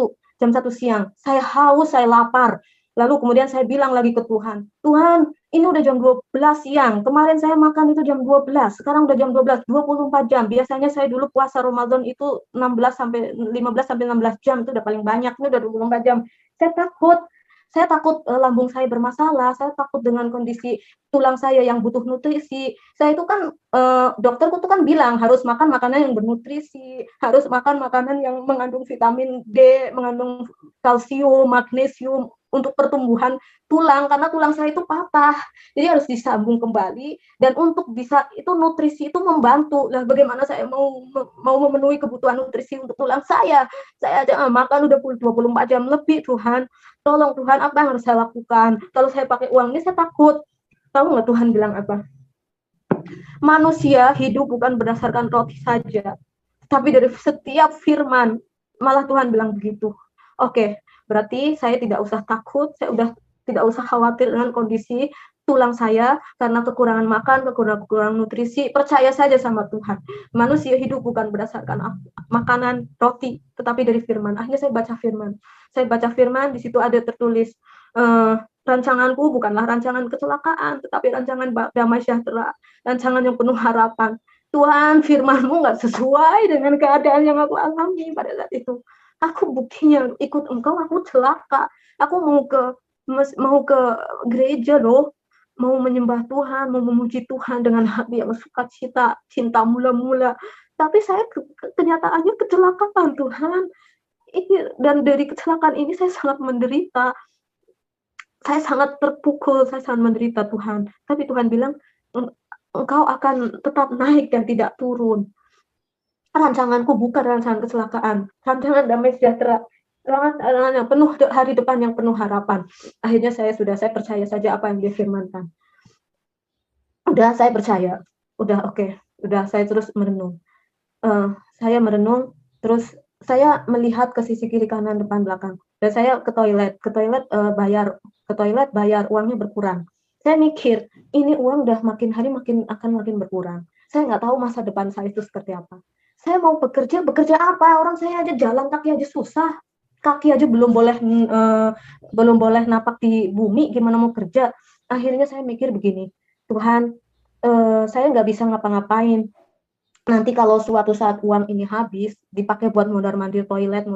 S1: siang. Saya haus, saya lapar. Lalu kemudian saya bilang lagi ke Tuhan, Tuhan, ini udah jam 12 siang. Kemarin saya makan itu jam 12. Sekarang udah jam 12, 24 jam. Biasanya saya dulu puasa Ramadan itu 15 sampai 16 jam. Itu udah paling banyak. Ini udah 24 jam. Saya takut. Lambung saya bermasalah. Saya takut dengan kondisi tulang saya yang butuh nutrisi. Saya itu kan dokterku tuh kan bilang harus makan makanan yang bernutrisi, harus makan makanan yang mengandung vitamin D, mengandung kalsium, magnesium untuk pertumbuhan tulang, karena tulang saya itu patah, jadi harus disambung kembali. Dan untuk bisa itu nutrisi itu membantu. Nah, bagaimana saya mau memenuhi kebutuhan nutrisi untuk tulang saya aja makan udah 24 jam lebih. Tuhan, tolong Tuhan, apa yang harus saya lakukan? Kalau saya pakai uang ini saya takut. Tahu nggak Tuhan bilang apa? Manusia hidup bukan berdasarkan roti saja, tapi dari setiap firman. Malah Tuhan bilang begitu. Oke, berarti saya tidak usah takut, saya udah tidak usah khawatir dengan kondisi tulang saya karena kekurangan makan, kekurangan nutrisi. Percaya saja sama Tuhan. Manusia hidup bukan berdasarkan makanan, roti, tetapi dari firman. Akhirnya saya baca firman. Di situ ada tertulis, rancanganku bukanlah rancangan kecelakaan, tetapi rancangan damai sejahtera, rancangan yang penuh harapan. Tuhan, firman-Mu nggak sesuai dengan keadaan yang aku alami pada saat itu. Aku buktinya ikut Engkau, aku celaka. Aku mau ke gereja loh, mau menyembah Tuhan, mau memuji Tuhan dengan hati yang sukacita, cinta mula-mula. Tapi saya kenyataannya kecelakaan, Tuhan. Dan dari kecelakaan ini saya sangat menderita. Saya sangat terpukul, saya sangat menderita, Tuhan. Tapi Tuhan bilang, Engkau akan tetap naik dan tidak turun. Rancanganku bukan rancangan kecelakaan, rancangan damai sejahtera, rancangan yang penuh hari depan yang penuh harapan. Akhirnya saya percaya saja apa yang dia firmankan. Udah, saya percaya. Udah, oke. Udah, saya terus merenung. Saya merenung, terus saya melihat ke sisi kiri kanan depan belakang. Dan saya ke toilet bayar, uangnya berkurang. Saya mikir, ini uang udah makin hari akan makin berkurang. Saya nggak tahu masa depan saya itu seperti apa. Saya mau bekerja apa? Orang saya aja jalan kaki aja susah. Kaki aja belum boleh napak di bumi, gimana mau kerja? Akhirnya saya mikir begini, Tuhan, saya nggak bisa ngapa-ngapain. Nanti kalau suatu saat uang ini habis, dipakai buat mondar-mandir toilet,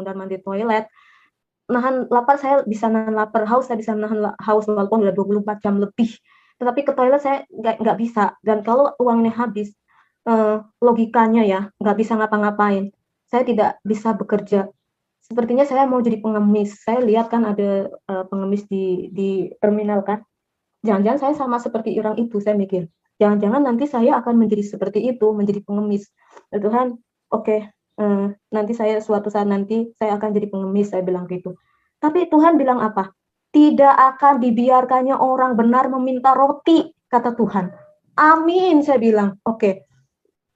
S1: nahan lapar saya bisa nahan lapar, haus saya bisa nahan haus walaupun udah 24 jam lebih. Tetapi ke toilet saya nggak bisa. Dan kalau uangnya habis, logikanya ya nggak bisa ngapa-ngapain. Saya tidak bisa bekerja. Sepertinya saya mau jadi pengemis. Saya lihat kan ada pengemis di terminal kan. Jangan-jangan saya sama seperti orang itu, saya mikir. Jangan-jangan nanti saya akan menjadi seperti itu, menjadi pengemis. Tuhan, oke, nanti suatu saat nanti saya akan jadi pengemis, saya bilang gitu. Tapi Tuhan bilang apa? Tidak akan dibiarkannya orang benar meminta roti, kata Tuhan. Amin, saya bilang.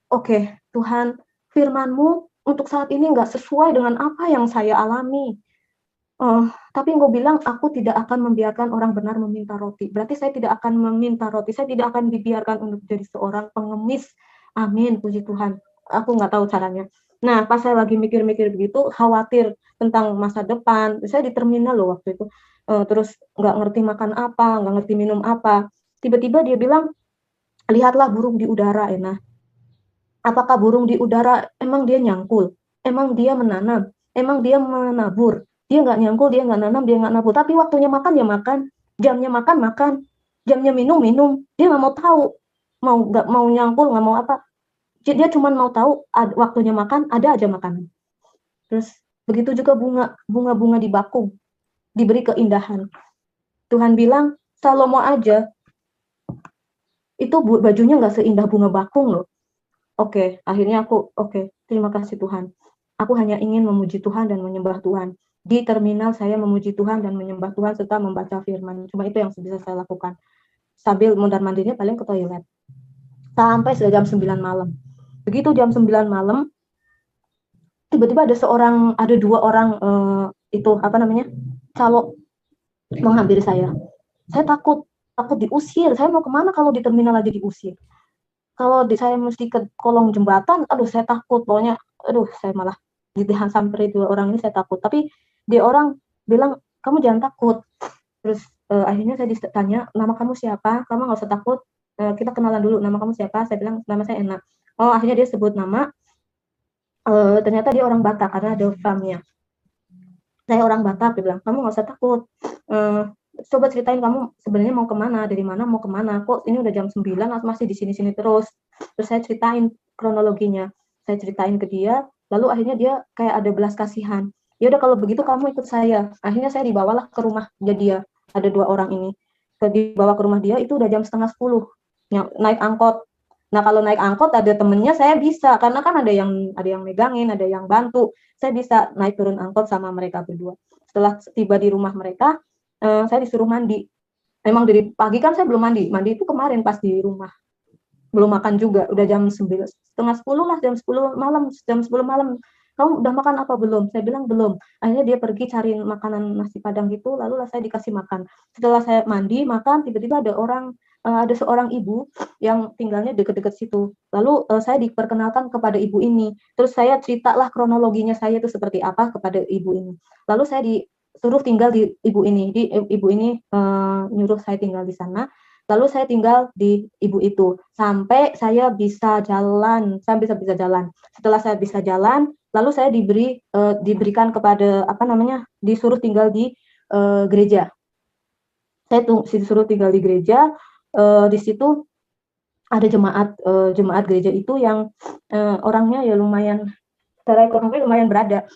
S1: Oke, Tuhan, firman-Mu untuk saat ini nggak sesuai dengan apa yang saya alami. Tapi Engkau bilang, aku tidak akan membiarkan orang benar meminta roti. Berarti saya tidak akan meminta roti, saya tidak akan dibiarkan untuk jadi seorang pengemis. Amin, puji Tuhan. Aku nggak tahu caranya. Nah, pas saya lagi mikir-mikir begitu, khawatir tentang masa depan. Saya di terminal loh waktu itu. Terus nggak ngerti makan apa, nggak ngerti minum apa. Tiba-tiba dia bilang, lihatlah burung di udara, Ena. Apakah burung di udara emang dia nyangkul? Emang dia menanam? emang dia menabur, dia nggak nyangkul, dia nggak nanam, dia nggak nabur, tapi waktunya makan ya makan, jamnya makan makan, jamnya minum minum, dia nggak mau tahu, nggak mau nyangkul, nggak mau apa, dia cuma mau tahu waktunya makan, ada aja makanan. Terus begitu juga bunga di bakung diberi keindahan. Tuhan bilang Salomo aja itu bajunya nggak seindah bunga bakung loh. Oke, akhirnya oke, terima kasih Tuhan. Aku hanya ingin memuji Tuhan dan menyembah Tuhan. Di terminal saya memuji Tuhan dan menyembah Tuhan serta membaca firman. Cuma itu yang bisa saya lakukan. Sambil mondar-mandirnya paling ke toilet. Sampai sudah jam 9 malam. Begitu jam 9 malam, tiba-tiba ada dua orang itu apa namanya? Calo menghampiri saya. Saya takut diusir. Saya mau kemana kalau di terminal aja diusir? Kalau saya mesti ke kolong jembatan, aduh saya takut, pokoknya, aduh saya malah sampai dua orang ini saya takut. Tapi dia orang bilang kamu jangan takut. Terus akhirnya saya ditanya nama kamu siapa? Kamu nggak usah takut. Kita kenalan dulu. Nama kamu siapa? Saya bilang nama saya Ena. Oh akhirnya dia sebut nama. Ternyata dia orang Batak karena ada famnya. Saya orang Batak, dia bilang kamu nggak usah takut. Coba ceritain kamu sebenarnya mau kemana, dari mana mau kemana, kok ini udah jam 9 masih di sini terus. Terus saya ceritain kronologinya, saya ceritain ke dia, lalu akhirnya dia kayak ada belas kasihan. Ya udah kalau begitu kamu ikut saya. Akhirnya saya dibawalah ke rumah dia, ada dua orang ini. Dibawa ke rumah dia itu udah jam setengah 10, naik angkot. Nah kalau naik angkot ada temennya saya bisa, karena kan ada yang megangin, ada yang bantu. Saya bisa naik turun angkot sama mereka berdua. Setelah tiba di rumah mereka, saya disuruh mandi. Emang dari pagi kan saya belum mandi. Mandi itu kemarin pas di rumah. Belum makan juga. Udah jam 9, setengah 10 lah, jam 10 malam. Jam 10 malam. Kamu udah makan apa belum? Saya bilang belum. Akhirnya dia pergi cari makanan nasi padang gitu, lalu saya dikasih makan. Setelah saya mandi, makan, tiba-tiba ada seorang ibu yang tinggalnya dekat-dekat situ. Lalu saya diperkenalkan kepada ibu ini. Terus saya ceritalah kronologinya saya itu seperti apa kepada ibu ini. Lalu saya disuruh tinggal di ibu ini. Ibu ini nyuruh saya tinggal di sana. Lalu saya tinggal di ibu itu sampai saya bisa jalan. Bisa jalan. Setelah saya bisa jalan, lalu saya diberikan kepada disuruh tinggal di gereja. Saya disuruh tinggal di gereja. Di situ ada jemaat gereja itu yang orangnya ya lumayan, secara ekonomi lumayan berada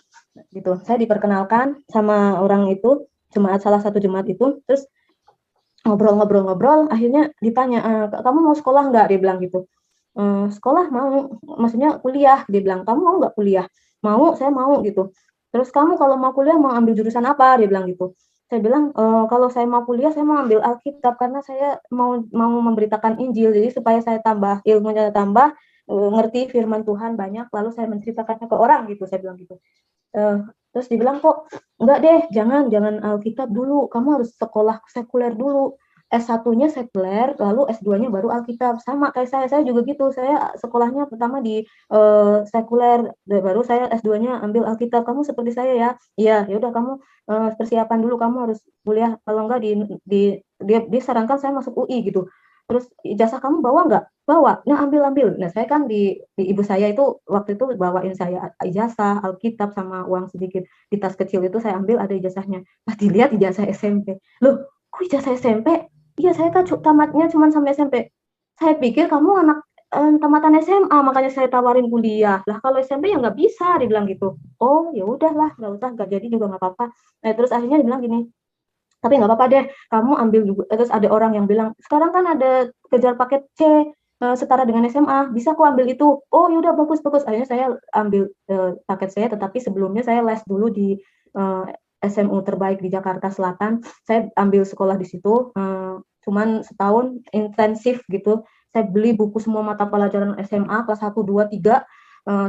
S1: gitu. Saya diperkenalkan sama orang itu, salah satu jemaat itu. Terus ngobrol, akhirnya ditanya, kamu mau sekolah nggak? Dia bilang gitu. Sekolah mau, maksudnya kuliah. Dia bilang, kamu mau nggak kuliah? Mau, saya mau gitu. Terus kamu kalau mau kuliah mau ambil jurusan apa? Dia bilang gitu. Saya bilang, kalau saya mau kuliah saya mau ambil Alkitab karena saya mau memberitakan Injil, jadi supaya saya tambah ilmunya, tambah ngerti firman Tuhan banyak, lalu saya menceritakannya ke orang gitu. Saya bilang gitu. Terus dibilang kok enggak deh, jangan Alkitab dulu, kamu harus sekolah sekuler dulu. S1-nya sekuler, lalu S2-nya baru Alkitab. Sama kayak saya juga gitu. Saya sekolahnya pertama di sekuler, baru saya S2-nya ambil Alkitab. Kamu seperti saya ya? Iya, ya udah kamu persiapan dulu, kamu harus kuliah. Kalau enggak dia sarankan saya masuk UI gitu. Terus ijazah kamu bawa nggak? Bawa. Nah ambil. Nah saya kan di ibu saya itu waktu itu bawain saya ijazah, Alkitab sama uang sedikit. Di tas kecil itu saya ambil ada ijazahnya. Pas dilihat ijazah SMP. Loh, kok ijazah SMP? Iya saya kan tamatnya cuma sampai SMP. Saya pikir kamu anak tamatan SMA, makanya saya tawarin kuliah. Lah kalau SMP ya nggak bisa, dibilang gitu. Oh ya udahlah, nggak jadi juga nggak apa-apa. Nah, terus akhirnya dibilang gini, tapi nggak apa-apa deh, kamu ambil juga. Terus ada orang yang bilang, sekarang kan ada kejar paket C setara dengan SMA, bisa aku ambil itu. Oh yaudah bagus. Akhirnya saya ambil paket C, tetapi sebelumnya saya les dulu di SMU terbaik di Jakarta Selatan. Saya ambil sekolah di situ, cuman setahun intensif gitu. Saya beli buku semua mata pelajaran SMA kelas 1, 2, 3.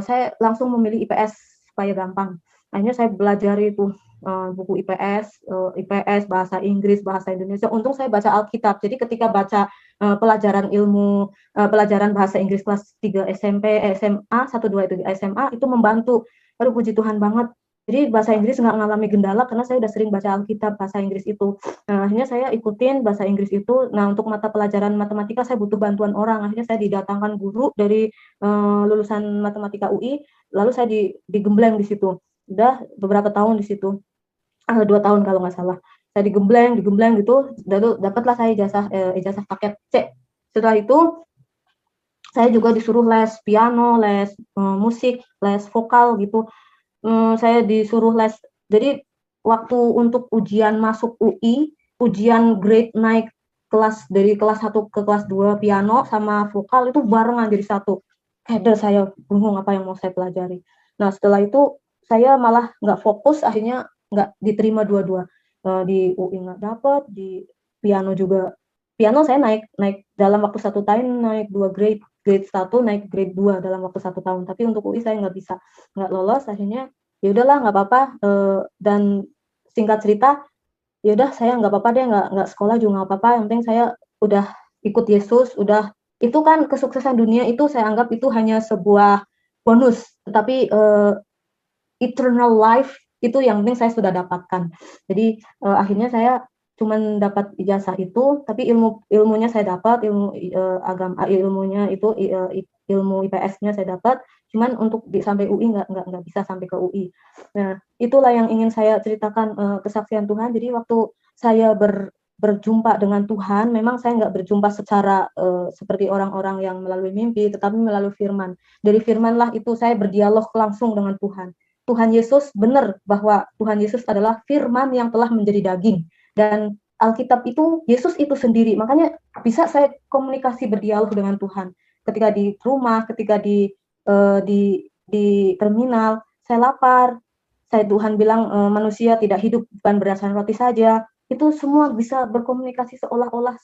S1: Saya langsung memilih IPS supaya gampang. Akhirnya saya belajar itu buku IPS, bahasa Inggris, bahasa Indonesia. Untung saya baca Alkitab. Jadi ketika baca pelajaran bahasa Inggris kelas 3 SMP, SMA, 1, 2 itu di SMA, itu membantu. Aduh puji Tuhan banget. Jadi bahasa Inggris nggak mengalami kendala karena saya udah sering baca Alkitab bahasa Inggris itu. Nah, akhirnya saya ikutin bahasa Inggris itu. Nah, untuk mata pelajaran matematika saya butuh bantuan orang. Akhirnya saya didatangkan guru dari lulusan matematika UI, lalu saya digembleng di situ. Udah beberapa tahun di situ, 2 tahun kalau nggak salah. Saya digembleng gitu, lalu dapatlah saya ijazah paket C. Setelah itu saya juga disuruh les piano, les musik, les vokal gitu. Saya disuruh les. Jadi waktu untuk ujian masuk UI, ujian grade naik kelas dari kelas 1 ke kelas 2 piano sama vokal itu barengan jadi satu. Kayak saya bingung apa yang mau saya pelajari. Nah setelah itu saya malah nggak fokus, akhirnya nggak diterima dua-dua. Di UI nggak dapet, di piano juga. Piano saya naik dalam waktu 1 tahun, naik 2 grade, grade 1 naik grade 2 dalam waktu 1 tahun. Tapi untuk UI saya nggak bisa, nggak lolos. Akhirnya ya udahlah nggak apa-apa, dan singkat cerita ya udah saya nggak apa-apa deh, nggak sekolah juga nggak apa-apa, yang penting saya udah ikut Yesus. Udah itu kan kesuksesan dunia itu saya anggap itu hanya sebuah bonus, tetapi eternal life itu yang penting saya sudah dapatkan. Jadi akhirnya saya cuman dapat ijazah itu, tapi ilmunya saya dapat, ilmunya itu ilmu IPS-nya saya dapat, cuman untuk sampai UI nggak bisa sampai ke UI. Nah itulah yang ingin saya ceritakan, kesaksian Tuhan. Jadi waktu saya berjumpa dengan Tuhan, memang saya nggak berjumpa secara seperti orang-orang yang melalui mimpi, tetapi melalui firman. Dari firmanlah itu saya berdialog langsung dengan Tuhan. Tuhan Yesus, benar bahwa Tuhan Yesus adalah firman yang telah menjadi daging, dan Alkitab itu Yesus itu sendiri. Makanya bisa saya komunikasi berdialog dengan Tuhan ketika di rumah, ketika di terminal, saya lapar, Tuhan bilang manusia tidak hidup bukan berdasarkan roti saja. Itu semua bisa berkomunikasi seolah-olah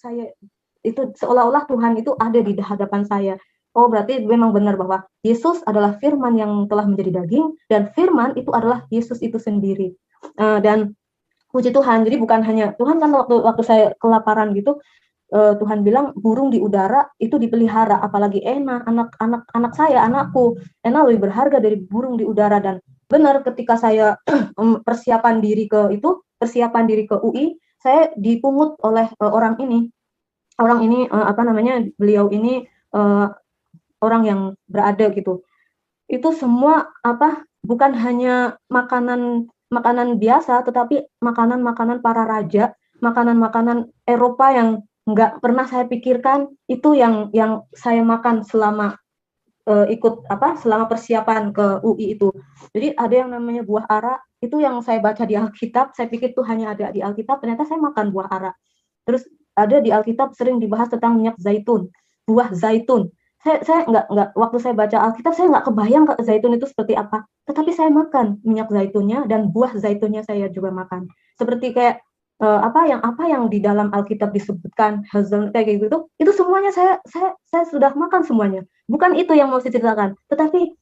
S1: Tuhan itu ada di hadapan saya. Oh berarti memang benar bahwa Yesus adalah firman yang telah menjadi daging, dan firman itu adalah Yesus itu sendiri. Dan puji Tuhan, jadi bukan hanya Tuhan kan waktu saya kelaparan gitu, Tuhan bilang burung di udara itu dipelihara, apalagi anak saya, anakku, Ena lebih berharga dari burung di udara. Dan benar ketika saya persiapan diri ke UI, saya dipungut oleh orang ini, beliau ini orang yang berada gitu. Itu semua bukan hanya makanan biasa, tetapi makanan
S3: para raja, makanan-makanan Eropa yang nggak pernah saya pikirkan, itu yang saya makan selama selama persiapan ke UI itu. Jadi ada yang namanya buah ara, itu yang saya baca di Alkitab, saya pikir itu hanya ada di Alkitab, ternyata saya makan buah ara. Terus ada di Alkitab sering dibahas tentang minyak zaitun, buah zaitun. Saya nggak waktu saya baca Alkitab saya nggak kebayang zaitun itu seperti apa, tetapi saya makan minyak zaitunnya dan buah zaitunnya saya juga makan. Seperti kayak apa yang di dalam Alkitab disebutkan kayak gitu, itu semuanya saya sudah makan semuanya. Bukan itu yang mau saya ceritakan, tetapi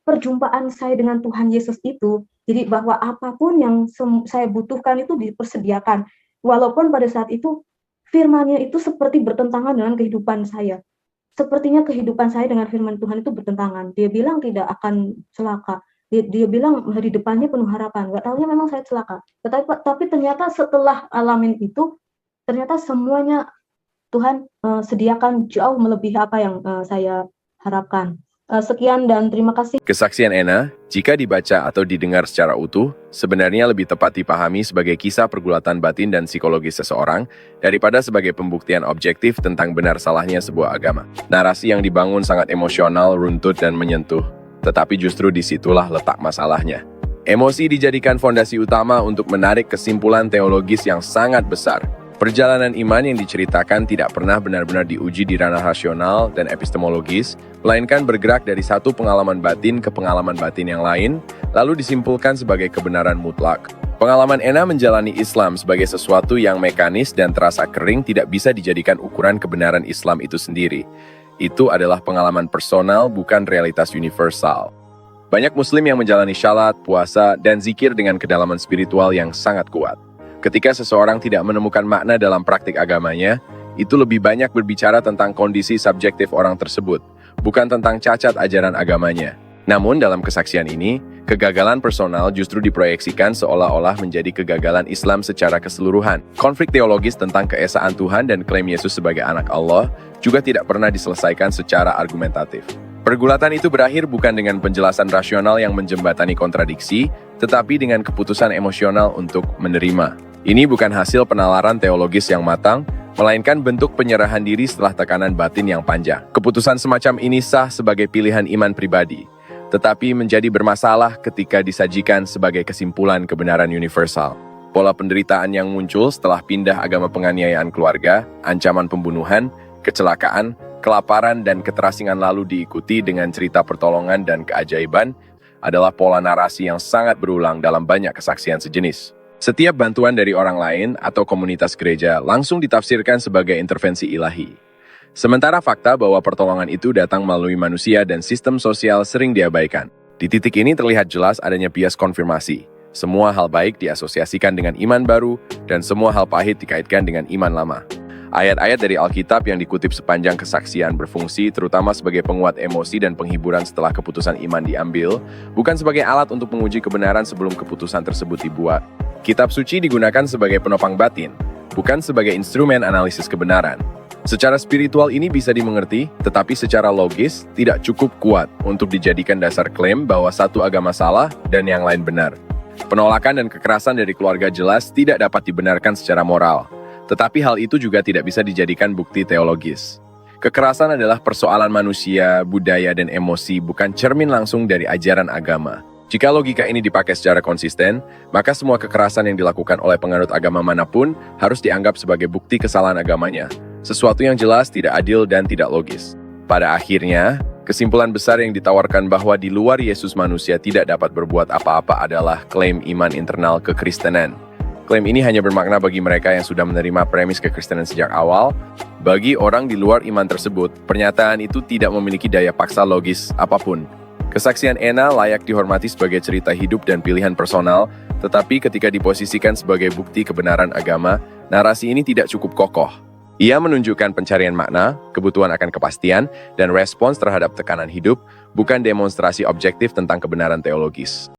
S3: perjumpaan saya dengan Tuhan Yesus itu, jadi bahwa apapun yang saya butuhkan itu dipersediakan, walaupun pada saat itu firman-Nya itu seperti bertentangan dengan kehidupan saya. Sepertinya kehidupan saya dengan firman Tuhan itu bertentangan. Dia bilang tidak akan celaka. Dia bilang hari depannya penuh harapan. Gak tahunya memang saya celaka. Tapi ternyata setelah alamin itu, ternyata semuanya Tuhan sediakan jauh melebihi apa yang saya harapkan. Sekian dan terima kasih.
S4: Kesaksian Ena, jika dibaca atau didengar secara utuh, sebenarnya lebih tepat dipahami sebagai kisah pergulatan batin dan psikologis seseorang daripada sebagai pembuktian objektif tentang benar salahnya sebuah agama. Narasi yang dibangun sangat emosional, runtut, dan menyentuh, tetapi justru disitulah letak masalahnya. Emosi dijadikan fondasi utama untuk menarik kesimpulan teologis yang sangat besar. Perjalanan iman yang diceritakan tidak pernah benar-benar diuji di ranah rasional dan epistemologis, melainkan bergerak dari satu pengalaman batin ke pengalaman batin yang lain, lalu disimpulkan sebagai kebenaran mutlak. Pengalaman Ena menjalani Islam sebagai sesuatu yang mekanis dan terasa kering tidak bisa dijadikan ukuran kebenaran Islam itu sendiri. Itu adalah pengalaman personal, bukan realitas universal. Banyak Muslim yang menjalani syalat, puasa, dan zikir dengan kedalaman spiritual yang sangat kuat. Ketika seseorang tidak menemukan makna dalam praktik agamanya, itu lebih banyak berbicara tentang kondisi subjektif orang tersebut, bukan tentang cacat ajaran agamanya. Namun dalam kesaksian ini, kegagalan personal justru diproyeksikan seolah-olah menjadi kegagalan Islam secara keseluruhan. Konflik teologis tentang keesaan Tuhan dan klaim Yesus sebagai anak Allah juga tidak pernah diselesaikan secara argumentatif. Pergulatan itu berakhir bukan dengan penjelasan rasional yang menjembatani kontradiksi, tetapi dengan keputusan emosional untuk menerima. Ini bukan hasil penalaran teologis yang matang, melainkan bentuk penyerahan diri setelah tekanan batin yang panjang. Keputusan semacam ini sah sebagai pilihan iman pribadi, tetapi menjadi bermasalah ketika disajikan sebagai kesimpulan kebenaran universal. Pola penderitaan yang muncul setelah pindah agama penganiayaan keluarga, ancaman pembunuhan, kecelakaan, kelaparan, dan keterasingan lalu diikuti dengan cerita pertolongan dan keajaiban adalah pola narasi yang sangat berulang dalam banyak kesaksian sejenis. Setiap bantuan dari orang lain atau komunitas gereja langsung ditafsirkan sebagai intervensi ilahi. Sementara fakta bahwa pertolongan itu datang melalui manusia dan sistem sosial sering diabaikan. Di titik ini terlihat jelas adanya bias konfirmasi. Semua hal baik diasosiasikan dengan iman baru, dan semua hal pahit dikaitkan dengan iman lama. Ayat-ayat dari Alkitab yang dikutip sepanjang kesaksian berfungsi terutama sebagai penguat emosi dan penghiburan setelah keputusan iman diambil, bukan sebagai alat untuk menguji kebenaran sebelum keputusan tersebut dibuat. Kitab suci digunakan sebagai penopang batin, bukan sebagai instrumen analisis kebenaran. Secara spiritual ini bisa dimengerti, tetapi secara logis tidak cukup kuat untuk dijadikan dasar klaim bahwa satu agama salah dan yang lain benar. Penolakan dan kekerasan dari keluarga jelas tidak dapat dibenarkan secara moral. Tetapi hal itu juga tidak bisa dijadikan bukti teologis. Kekerasan adalah persoalan manusia, budaya, dan emosi, bukan cermin langsung dari ajaran agama. Jika logika ini dipakai secara konsisten, maka semua kekerasan yang dilakukan oleh penganut agama manapun harus dianggap sebagai bukti kesalahan agamanya, sesuatu yang jelas tidak adil dan tidak logis. Pada akhirnya, kesimpulan besar yang ditawarkan bahwa di luar Yesus manusia tidak dapat berbuat apa-apa adalah klaim iman internal kekristenan. Klaim ini hanya bermakna bagi mereka yang sudah menerima premis kekristenan sejak awal. Bagi orang di luar iman tersebut, pernyataan itu tidak memiliki daya paksa logis apapun. Kesaksian Ena layak dihormati sebagai cerita hidup dan pilihan personal, tetapi ketika diposisikan sebagai bukti kebenaran agama, narasi ini tidak cukup kokoh. Ia menunjukkan pencarian makna, kebutuhan akan kepastian, dan respons terhadap tekanan hidup, bukan demonstrasi objektif tentang kebenaran teologis.